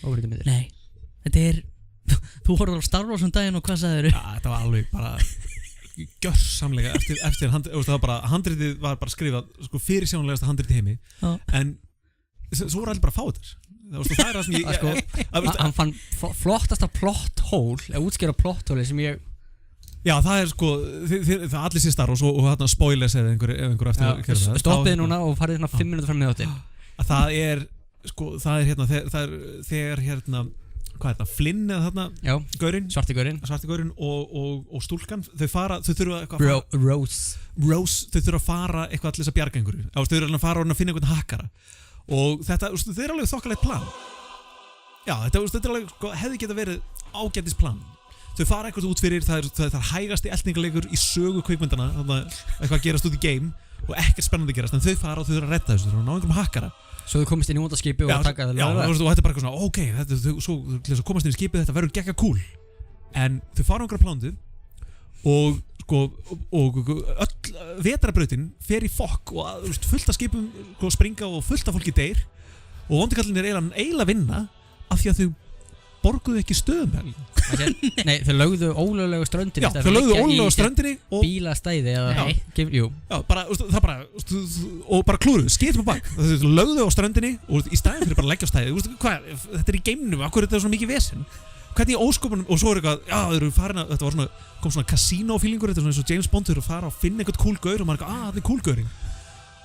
overhetjumyndir. Nei, þetta er Þú horfður á Star Wars daginn og hvað sagðir þú? Já, þetta var alveg bara gjörsamlega eftir handritið var bara skrifað fyrirsjónlegasta handritið heimi. En svo voru allir bara fátir. Það er það sem ég hann fann flottasta plot hole eða útskýra plot hole sem ég Já, það er það allir sér Star Wars og þarna spoilers eða einhver eftir að gera það. Stoppið núna og farið 5 minútur fram með þáttinn. Það er þegar hvað er það, Flynn eða þarna gaurinn, svarti gaurinn og stúlkan, þau þurfa eitthvað Rose, þau þurfa að fara eitthvað allir þess að bjarga einhverju, þau þurfa að fara og finna einhvern hakkara og þetta, þau er alveg þokkalegt plan. Já, þetta er alveg, hefði geta verið ágætis plan. Þau fara eitthvað út fyrir, það er hægasti eltingalegur í sögu kvikmyndana, eitthvað gerast út í game og ekkert spennandi gerast, en þau fara og þau þurfa að redda þessu, þau þurfa að ná einhverjum hakkara. Svo þau komist inn í vondaskipi og taka það löglega. Já, og þetta er bara eitthvað svona, ok, svo til þess að komast inn í skipið, þetta verður gegga cool. En þau fara á einhverja plándu og öll vetrarbrautin fer í fokk og fullt af skipum springa og fullt af fólki deyr og vondikallin er eiginlega vinna af því að þau borguðu ekki stöðum. Nei, þau lögðu ólöglegu ströndinni. Já, þau lögðu ólöglegu ströndinni og bílastæði eða jú. Já, og bara klúruðu, skipt på bak. Þau lögðu á ströndinni og í staðinn fyrir bara að leggja á stæði. Þetta er í geimnum, akkur er þetta svona mikið vesen? Hvernig í óskopunum, og svo er eitthvað, já, þau eru farin að, þetta kom svona kasínófílingur, þetta er svona eins og James Bond, þau eru að fara og finna einhvern cool gaur og maður er eitthvað, þetta er cool gaurinn.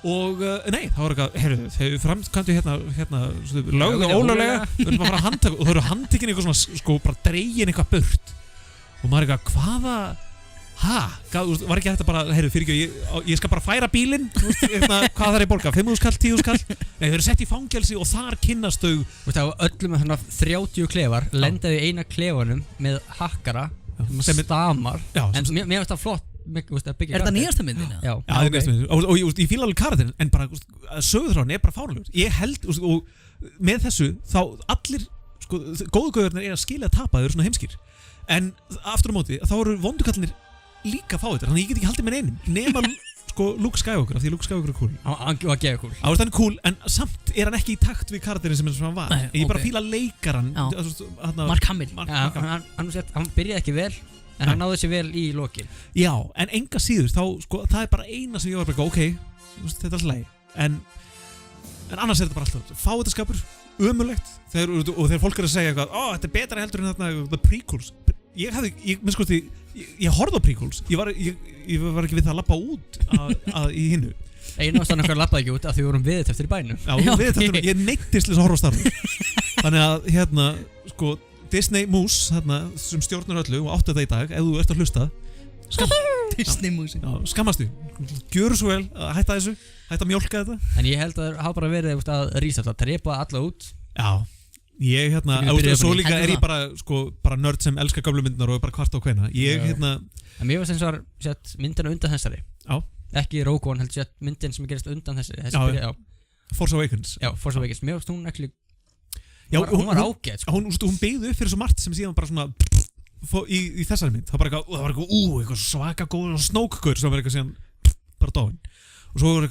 Og nei, það var eitthvað, heyrðu, þau framkvæmdu hérna lögðu ólöglega, þau eru bara að fara að handtaka og þau eru handtekin eitthvað svona, bara dregin eitthvað burt og maður er eitthvað, var ekki þetta bara, heyrðu, fyrirgjöf, ég skal bara færa bílinn, hvað þarf ég borga, 5.000 kall, 10.000 kall, nei, þau eru sett í fangelsi og þar kynnast þau. Þú veist, á öllum með 30 klefar, lendaði eina klefanum með hakkara, sem stamar, en mér finnst það flott. Er þetta nýjasta myndin? Já, það er nýjasta myndin og ég fíla alveg karakterinn en bara sögurþráðin er bara fáránlegur. Ég held og með þessu þá allir góðu gauðarnir er að skilja að tapa, þau eru svona heimskir en aftur á móti þá eru vondukallinir líka fáiðir þannig ég get ekki haldið með einum nema Luke Skywalker af því Luke Skywalker er cool. Hann var geða cool. Hann er cool en samt er hann ekki í takt við karakterinn sem hann var. Ég bara fíla leikaran Mark Hamill. Hann byrjaði ekki vel en hann náði sér vel í lokin. Já, en enga síður þá, það er bara eina sem ég var bara ok, þetta er alltaf leið en annars er þetta bara alltaf fáiðarskapur, ömurlegt og þegar fólk er að segja eitthvað þetta er betra heldur en þarna prequels ég horfði á prequels ég var ekki við það að lappa út í hinnu einu ástæðan okkar lappaði ekki út af því við vorum viðtæftir í bænum. Já, ég neyttist þess að horfa á Star Wars þannig að Disney Moose sem stjórnar öllu og áttu þetta í dag ef þú ert að hlusta Disney-músík. Já, skammastu. Gjöru svo vel að hætta þessu, hætta að mjólka þetta. En ég held að það hafa bara verið að rísa alltaf, trepa alla út. Já, ég svo líka ég bara nörd sem elskar gamlu myndnar og bara kvart á hveina. En mér var sem svo sett myndina undan þessari. Já. Ekki Rogue One, heldur sett myndin sem gerist undan þessari. Já. Force Awakens. Já, Force Awakens. Mér varst hún ekki... Já, hún var ágæt, sko. Hún byggði upp fyrir svo margt sem síðan bara svona í þessari mynd. Það var eitthvað svaka góð og snókkur sem var eitthvað síðan bara dáin. Og svo var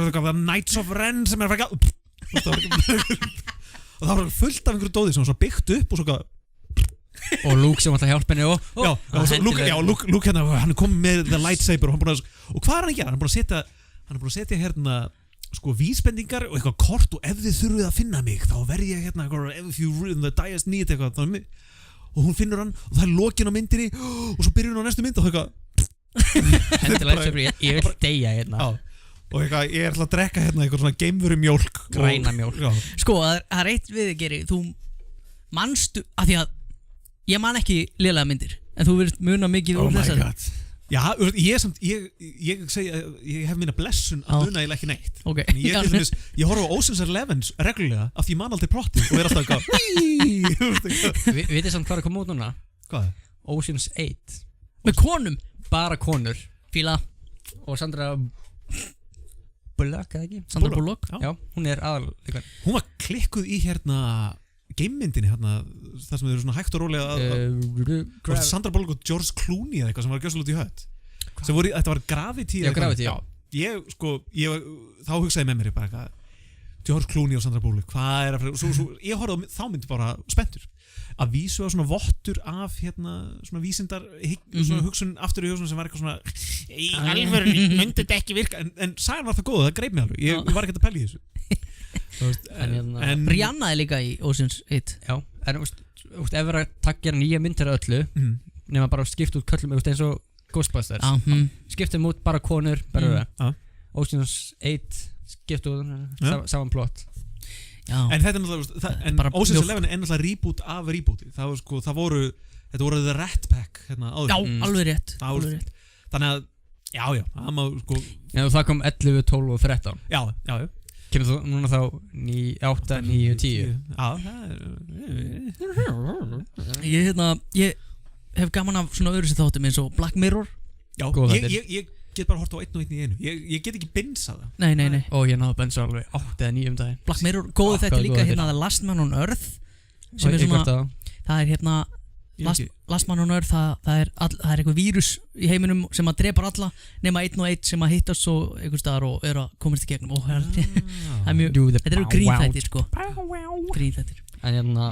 eitthvað Knights of Ren sem er eitthvað og það var fullt af einhverju dóði sem var byggt upp og svo og Luke sem alltaf hjálp henni Luke hérna, hann er komið með the lightsaber og hvað er hann að gera? Hann er búin að setja hérna vísbendingar og eitthvað kort og ef þið þurfið að finna mig þá verð ég hérna if you really the diest need eitthvað og hún finnur hann og það er lokin á myndinni og svo byrjur hún á næstu mynd og eitthvað ég vil deyja hérna og eitthvað ég ætla að drekka hérna eitthvað svona geimveru mjólk græna mjólk sko það er eitt við að gera þú manstu af því að ég man ekki lélega myndir en þú verður muna mikið úr þessari já, ég segi ég hef minna blessun að muna eiginlega ekki neitt okay. ég horfa á Ocean's 11 reglulega af því ég man aldrei plottið og er alltaf eitthvað Vitið samt hvað er að koma út núna? Hvað? Ocean's 8 með konum? Bara konur Fíla og Sandra Bullock, eða ekki? Sandra Bullock? Já, hún er aðal hún var klikkuð í hérna gamemyndinni hérna það sem þau eru svona hægt og rólega Sandra Bullock og George Clooney eða eitthvað sem var að gjösa út í hödd þetta var Gravity þá hugsaði með mér bara eitthvað George Clooney og Sandra Bullock hvað er að ég horfði þá myndi bara spenntur að vísu á svona vottur af hérna svona vísindar svona hugsun aftur í hugsun sem var eitthvað svona í alvörunni myndi þetta ekki virka en sagan var það góð, það greip mig alveg ég var ekkert að pæla í þessu en Rihanna er líka í Ocean's 8 já, en ef við að taka nýja myndir af öllu nema bara skipt út köllum eins og Ghostbusters skiptum út bara konur Ocean's 8 skipt út saman plott en þetta er náttúrulega Ocean's 11 er náttúrulega reboot af rebooti þetta voru The Rat Pack hérna áður já, alveg rétt þannig að það má það kom 11, 12 og 13 já kemur þú núna þá 8, 9, 10 ég hef gaman af svona öðru sér þáttum eins og Black Mirror já, ég get bara hort á einn og einn í einu ég get ekki binsað það nei og ég náðu að binsa alveg 8 eða 9 daginn Black Mirror, góðu þetta líka hérna The Last Man on Earth sem er svona, það er hérna Last Man on Earth það er eitthvað vírus í heiminum sem að drepar alla nema einn og einn sem að hittast svo einhver staðar og er að komast í gegnum og það er mjög, þetta eru grínþættir sko grínþættir en hérna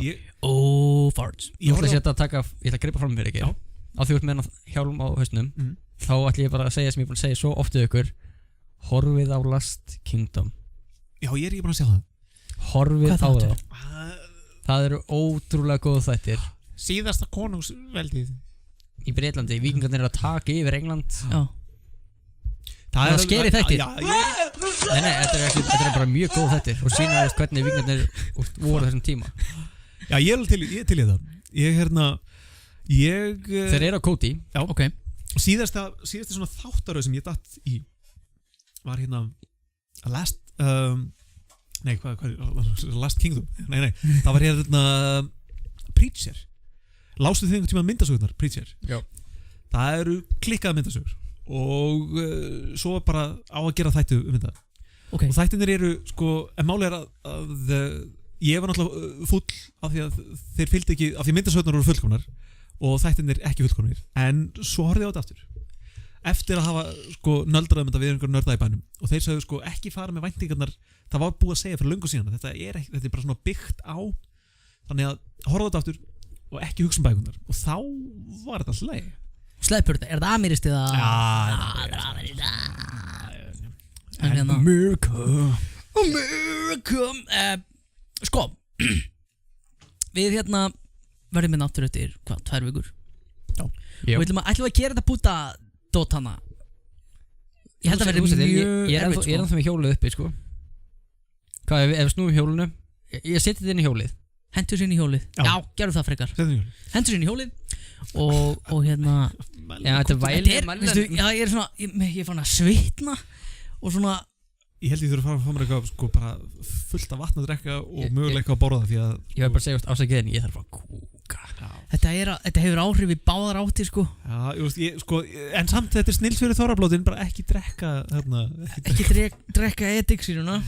farts ég ætla að gripa fram mér ekki á því út með hjálm á hausnum þá ætlum ég bara að segja sem ég er búin að segja svo oft við ykkur horfið á Last Kingdom já, ég er ekki búin að segja það horfið á það eru ótrúlega góð þættir síðasta konungsveldið í Breitlandi, víkingarnir eru að taka yfir England já það er skeri þættir nei, þetta er bara mjög góð þættir og sína hvernig víkingarnir voru þessum tíma já, ég er til í það þeir eru á Koti já, ok síðasta svona þáttaröð sem ég datt í var hérna Last Kingdom nei, það var hérna Preacher lástu þið einhvern tíma myndasögurnar Preacher já það eru klikkaða myndasögur og svo bara á að gera þættu þetta okay. og þættinir eru en máli er að ég var náttúrulega full af því að þeir fylgdi ekki af því myndasögurnar voru fullkomnar og þættinir ekki fullkomnir en svo horfði ég á þetta aftur eftir að hafa nöldraðum þetta við einhver nörda í bænum og þeir sagðu ekki fara með væntingarnar það var búið að segja fyrir löngu síðan þetta er bara svona byggt á þannig að horfa þetta aftur og ekki hugsa bækunar og þá var þetta alltaf leið Sleipur þetta, er það amirist eða? America sko við hérna verðum með náttúr eftir 2 vikur já og ætlum að gera þetta búta dótana ég held að verði mjög ég er ennþá með hjólið uppi sko hvað ef við snúum hjólinu ég seti þetta inn í hjólið hendur sér inn í hjólið já, gerðu það frekar hendur sér inn í hjólið og hérna Já, þetta er væli veistu, já, ég er svona, ég er fann að svitna og svona Ég held ég þurfa að fara mér eitthvað sko bara fullt af vatn að drekka og möguleika að borða það því að Ég verð bara að segja ásækiðin, ég þarf að kúka Þetta hefur áhrif í báðar áttir sko Já, en samt þetta er snill fyrir þorrablótin bara ekki drekka þarna Ekki drekka ediksýruna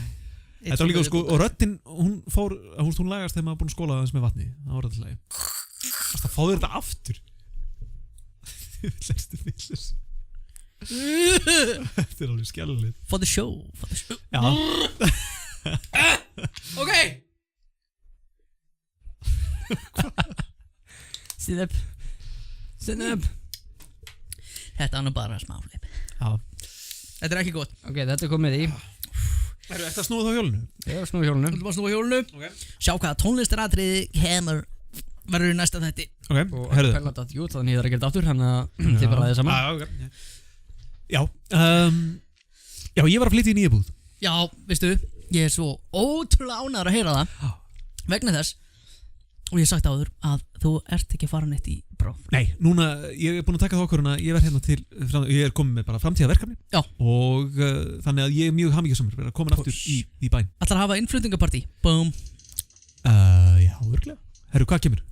Þetta var líka sko, og röddin hún lagast þegar maður búin að skóla þess með vatni það var þetta lagi Það fáður þetta aftur Þetta er alveg skjálulegt For the show Já Ok Sit up Þetta er nú bara smáflip Já Þetta er ekki gott Ok, þetta er komið í Ertu eftir að snúa þá hjólinu? Ég er að snúa hjólinu Þú ætlum að snúa hjólinu okay. Sjá hvaða tónlistaratriði kemur verður í næsta þætti Ok, og herðu Jú, þannig ég þarf að gera þetta aftur þannig að þið bara aðeins saman Já, ég var að flytja í nýja búð Já, veistu, ég er svo ótrúlega ánægður að heyra það vegna þess og ég hef sagt áður að þú ert ekki að fara neitt í próf Nei, núna, ég er búin að taka þá okkuruna ég verð hérna til, ég er komið með bara framtíðaverkefni Já og þannig að ég er mjög hamingjusamur verið að koma aftur í bæn Ætlar að hafa innflutningapartí Boom Já, örglega Herru, hvað kemur?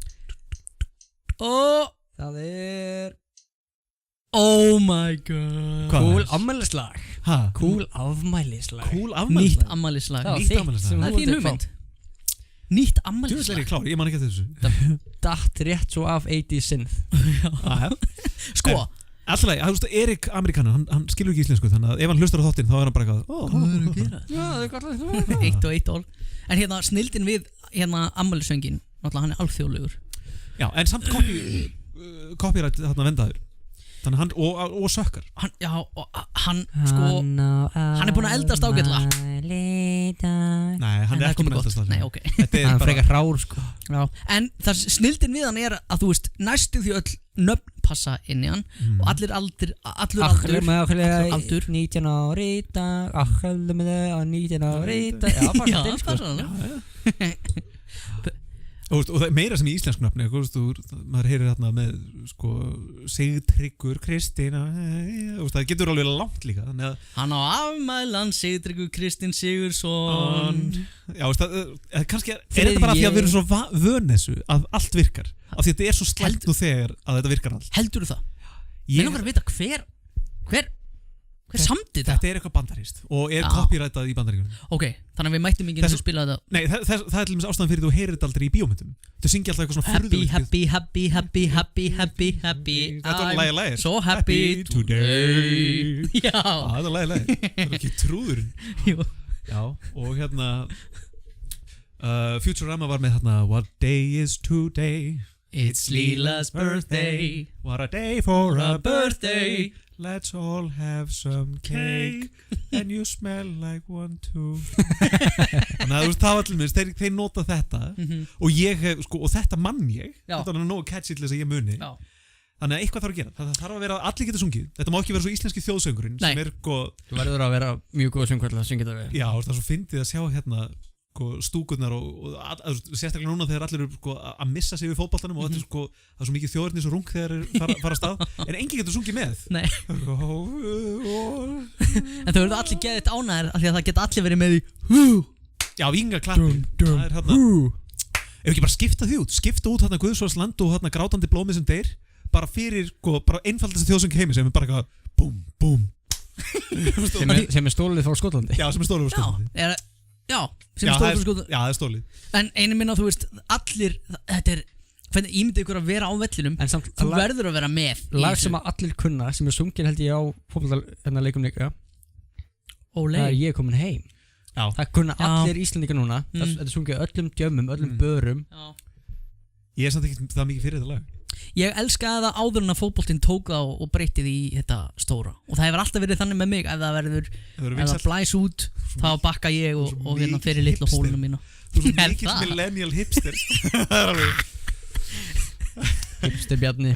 Og það er Oh my god Cool afmælislag Hæ? Cool afmælislag Cool afmælislag? Nýtt afmælislag Það var Nýtt þitt afmælislag. sem Það er þú þín vildir fá. hugmynd Nýtt Þú veist afmælislag ég klár, ég man ekki eftir þessu Datt rétt svo af 80 synth Sko Alltaf, þú veist, Erik Amerikanar, hann skilur ekki íslensku þannig að ef hann hlustar á þáttinn þá er hann bara eitthvað Hvað er að gera? Já, það er gott Eitt og eitt ól En hérna snildin við hérna afmælisöngin náttúrulega hann er alþjóðlegur Já, en samt copyright þarna vendaður Þannig hann, og sökkar Já, og hann sko Hann er búinn að eldast ágætlega Nei, hann er ekki með eldast Nei, ok Þetta er Hann bara frekar hrár sko Já, en það snildin við hann er að þú veist næstu því öll nöfn passa inn í hann og allur aldur aldur 19 ári í dag Akkur með þau á 19 ári í dag Já, Já, bara sko passa hann Og það er meira sem í íslensku nafni maður heyrir hérna með sko, Sigtryggur, Kristín það getur alveg langt líka Hann á afmælan Sigtryggur Kristinn Sigurðsson Já, kannski er þetta bara því að við erum svo vön þessu að allt virkar af því að þetta er svo slæmt nú þegar að þetta virkar allt Heldur þú það? Ég langar að vita hver samdi þetta? Þetta er eitthvað bandarist og er copyrightað í bandaríkjunum Ok, þannig að við mættum ekki að spila þetta Nei, það er til dæmis ástæðan fyrir þú heyrir þetta aldrei í bíómyndum Þú syngja alltaf eitthvað svona Happy Þetta var lagið So happy today Já Þetta var lagið Það er ekki trúðurinn Jú Já, og hérna Futurama var með hérna What day is today? It's Lila's birthday What a day for a birthday Let's all have some cake And you smell like one too Þannig að það var allir minnst þeir nota þetta og ég hef, sko, og þetta mann ég Já. Þetta var nógu catchy til þess að ég muni Já. Þannig að eitthvað þarf að gera Það þarf að vera að allir geta sungið Þetta má ekki vera svo íslenski þjóðsöngurinn Nei. sem er, sko, Þú verður að vera mjög góð söngvall að syngja þetta við já, það er svo fyndið að sjá hérna stúkurnar og sérstaklega núna þegar allir eru sko, að missa sig við fótboltanum og þetta er sko, það er svo mikið þjóðurnis og rung þegar þeir fara að stað en enginn getur sungið með Nei En þau verður allir geðið ánægðir af því að það geta allir verið með í Já, vingaklappi Það er hérna Ef ekki bara skipta því út Skipta út hérna Guðsvarsland og hérna grátandi blómið sem deyr bara fyrir, sko, bara einfaldast þjóðsöng heimi sem er bara eitthvað búm, búm sem er stólið frá Skotlandi Já, sem er stólið frá Skotlandi Já, sem er stólið frá Skotlandi Já, það er stólið En einu minna, þú veist, allir þetta er, hvernig ímyndið ykkur að vera á vellinum En samt, þú verður að vera með lag sem að allir kunna sem er sungin held ég á fótboltaleikum líka Ólei Það er ég komin heim Já. Það kunna allir Íslendingar núna Þetta er sungið öllum djömmum, öllum börum Já. Ég er samt ekki það mikið fyrir þetta lag Ég elskaði það áður en að fótboltinn tók það og breytið í þetta stóra og það hefur alltaf verið þannig með mig ef það blæs út þá bakka ég og hérna fyrir litlu hólunum mína Þú er svo mikill millennial hipster Það er alveg Hipster Bjarni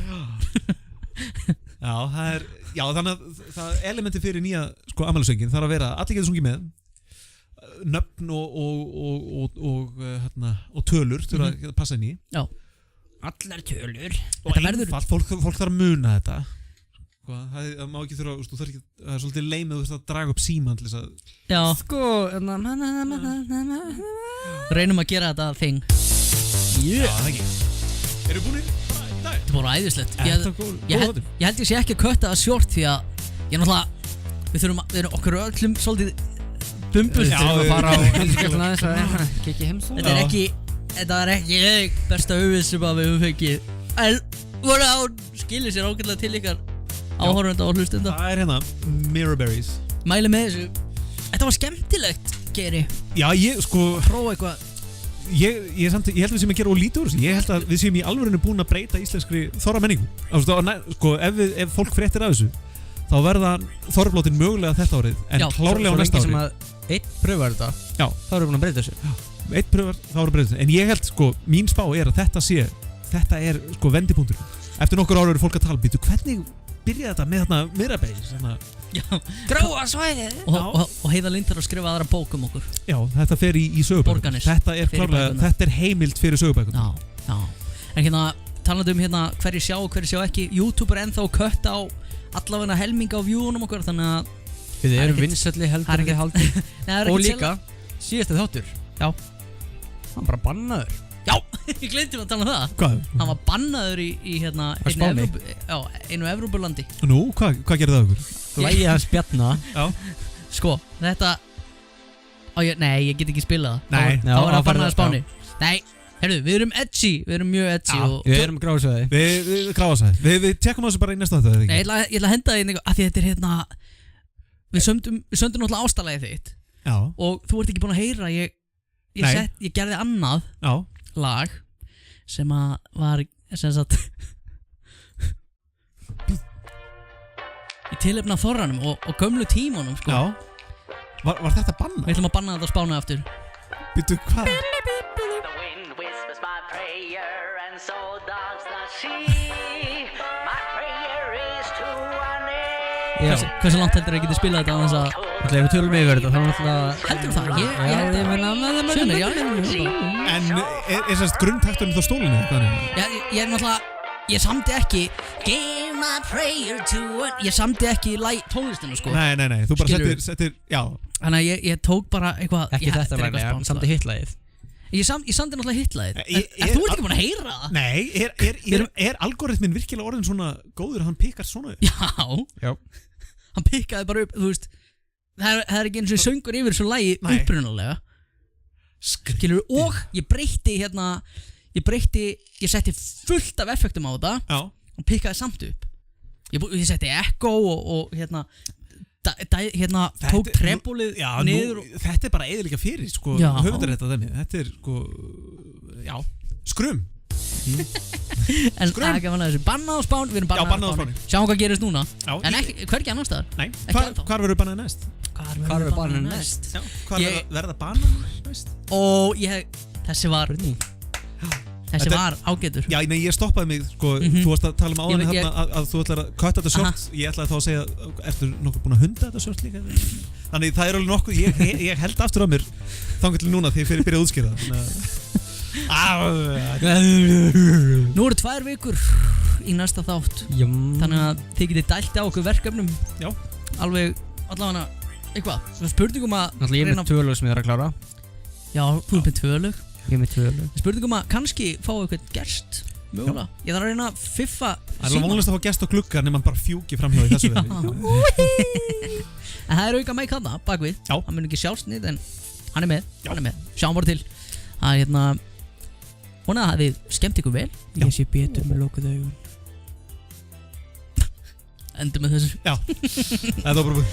Já, það er Já, þannig að það elementi fyrir nýja sko afmælisöngin þarf að vera að allir getur sungið með nöfn og tölur þurfa að passa inn í Já allar tölur. Og einfalt, fólk þarf að muna þetta. Það má ekki þurfa, það er svolítið leimið að draga upp síman til þess að... Já. Sko, reynum að gera þetta þing. Já, það ekki. Eru búinir bara í dag? Þetta voru æðislegt. Ég held ég sé ekki að kötta það short því að ég náttúrulega, við erum okkur öllum svolítið bumbust. Já, við fara á heilskjöfna þess að kikki heimsum. Þetta var ekki besta hugvið sem að við höfum fengið. En voru á skilir sér ágætlega til ykkar áhorfenda og hlustenda. Það er hérna Mirrorberries. Mæli með þessu. Þetta var skemmtilegt, Geri. Já, ég sko prófa eitthvað. Ég held að við séum að gera og lítið úr þessu. Ég held að við séum í alvörinu búin að breyta íslenskri þorramenningu. Sko, ef fólk fréttir af þessu, þá verða þorrablótin mögulega þetta árið, en klárlega á næsta ári. Sem að einn pröfar þetta, já, þá erum við búin að breyta þessu. Einn pröfar, þá erum við að breyta þessu. En ég held, sko, mín spá er að þetta er, sko, vendipunktur. Eftir nokkur ára eru fólk að tala, býtu, hvernig byrjaði þetta með þarna Mirrorberries? Já, gráa svæðið. Og Heiða Lind þarf að skrifa aðra bók um okkur. Já, þetta fer í sögubækur. Þetta er klárlega, þetta er heimild fyrir sögubækur. Já. En hérna, talandi hérna hverju sjá ekki, YouTube er ennþá kött á allavega helming á viewunum okkur, þannig að við erum vinsælli heldur en þið haldið. Og líka, síðasti þáttur. Já. Hann bara bannaður. Já, ég glemdi að tala um það. Hvað? Hann var bannaður í hérna einu Evrópulandi. Nú, hvað gerði það okkur? Lægið hans Bjarna. Já. Sko, þetta nei, ég get ekki spilað það. Nei. Þá var það bannaður Spáni. Nei, heyrðu, við erum edgy. Við erum mjög edgy. Við erum gráðsvæði. Við gráðsvæði. Við tekum þessu bara í næsta þáttu, eða ekki? Nei, ég ætla að henda það inn eitthvað, af því þetta er hérna við sömdum náttúrulega ástalagið þitt. Já. Og þú ert ekki búin að heyra, ég gerði annað lag sem að var sem sagt í tilefni af þorranum og gömlu tímunum, sko. Já. Var þetta bannað? Við ætlum að banna þetta á Spáni aftur. Býtu, hvað? The wind whispers my prayer and so does the sea. My prayer is to an end. Hversu langt heldur að ég geti spilað þetta á þess að Ef við tölum yfir þetta, þá er náttúrulega heldur það? En er sérst grunntakturinn þá stólinu? Ég er náttúrulega, ég samdi ekki Give my prayer to an, ég samdi ekki tónlistinu, sko. Nei, þú bara settir, já. Þannig að ég tók bara eitthvað. Ekki þetta væri, ég samdi hitlagið. Ég samdi náttúrulega hitlagið. En þú ert ekki búin að heyra það? Nei, er algoritminn virkilega orðin svona góður að hann pikkar svona upp? Já. Hann pikkaði bara upp, þú veist. Það er ekki eins og söngur yfir þessu lagi upprunalega. Skilur, og ég setti fullt af effektum á þetta. Já. Og pikkaði samt upp. Ég setti echo og tók trebólið niður. Þetta er bara eyðilega fyrir, sko, höfundar þetta þenni. Þetta er, sko, já, skrum. En það er ekki að vanna þessu. Bannað á Spáni, við erum bannað á Spáni. Sjáum hvað gerist núna. En hvergi annars staðar. Nei, hvar verður bannað næst? Hvar verður bannað næst? Hvar verða bannað næst? Og þessi var ágætur. Já, nei, ég stoppaði mig, sko, þú varst að tala um áðan hérna að þú ætlar að kötta þetta short. Ég ætlaði þá að segja, ertu nokkuð búin að hunda þetta short líka? Þannig það er alveg nokkuð, ég held aftur á mér þangað til núna þegar ég byrja að útskýra það. Nú eru 2 vikur í næsta þátt. Þannig að þið getið dælt á okkur verkefnum. Já. Allavega eitthvað. Spurningum að náttúrulega ég er með 2 lög sem ég er að klára. Já, þú er með 2 lög. Ég er með 2 lög. Spurningum að kannski fá eitthvað gest. Mögulega. Ég þarf að reyna að fiffa síma. Það er vonlust að fá gest á glugga nema bara fjúki framhjá í þessu veðri. En það er auka mæk þarna bakvið. Já. Hann mun ekki sjálfsnið en hann er með. Sjáum bara til. Það er vona að þið skemmt ykkur vel. Ég sé betur með lokuð augun. Endur með þessu. Já. Það er bara búið.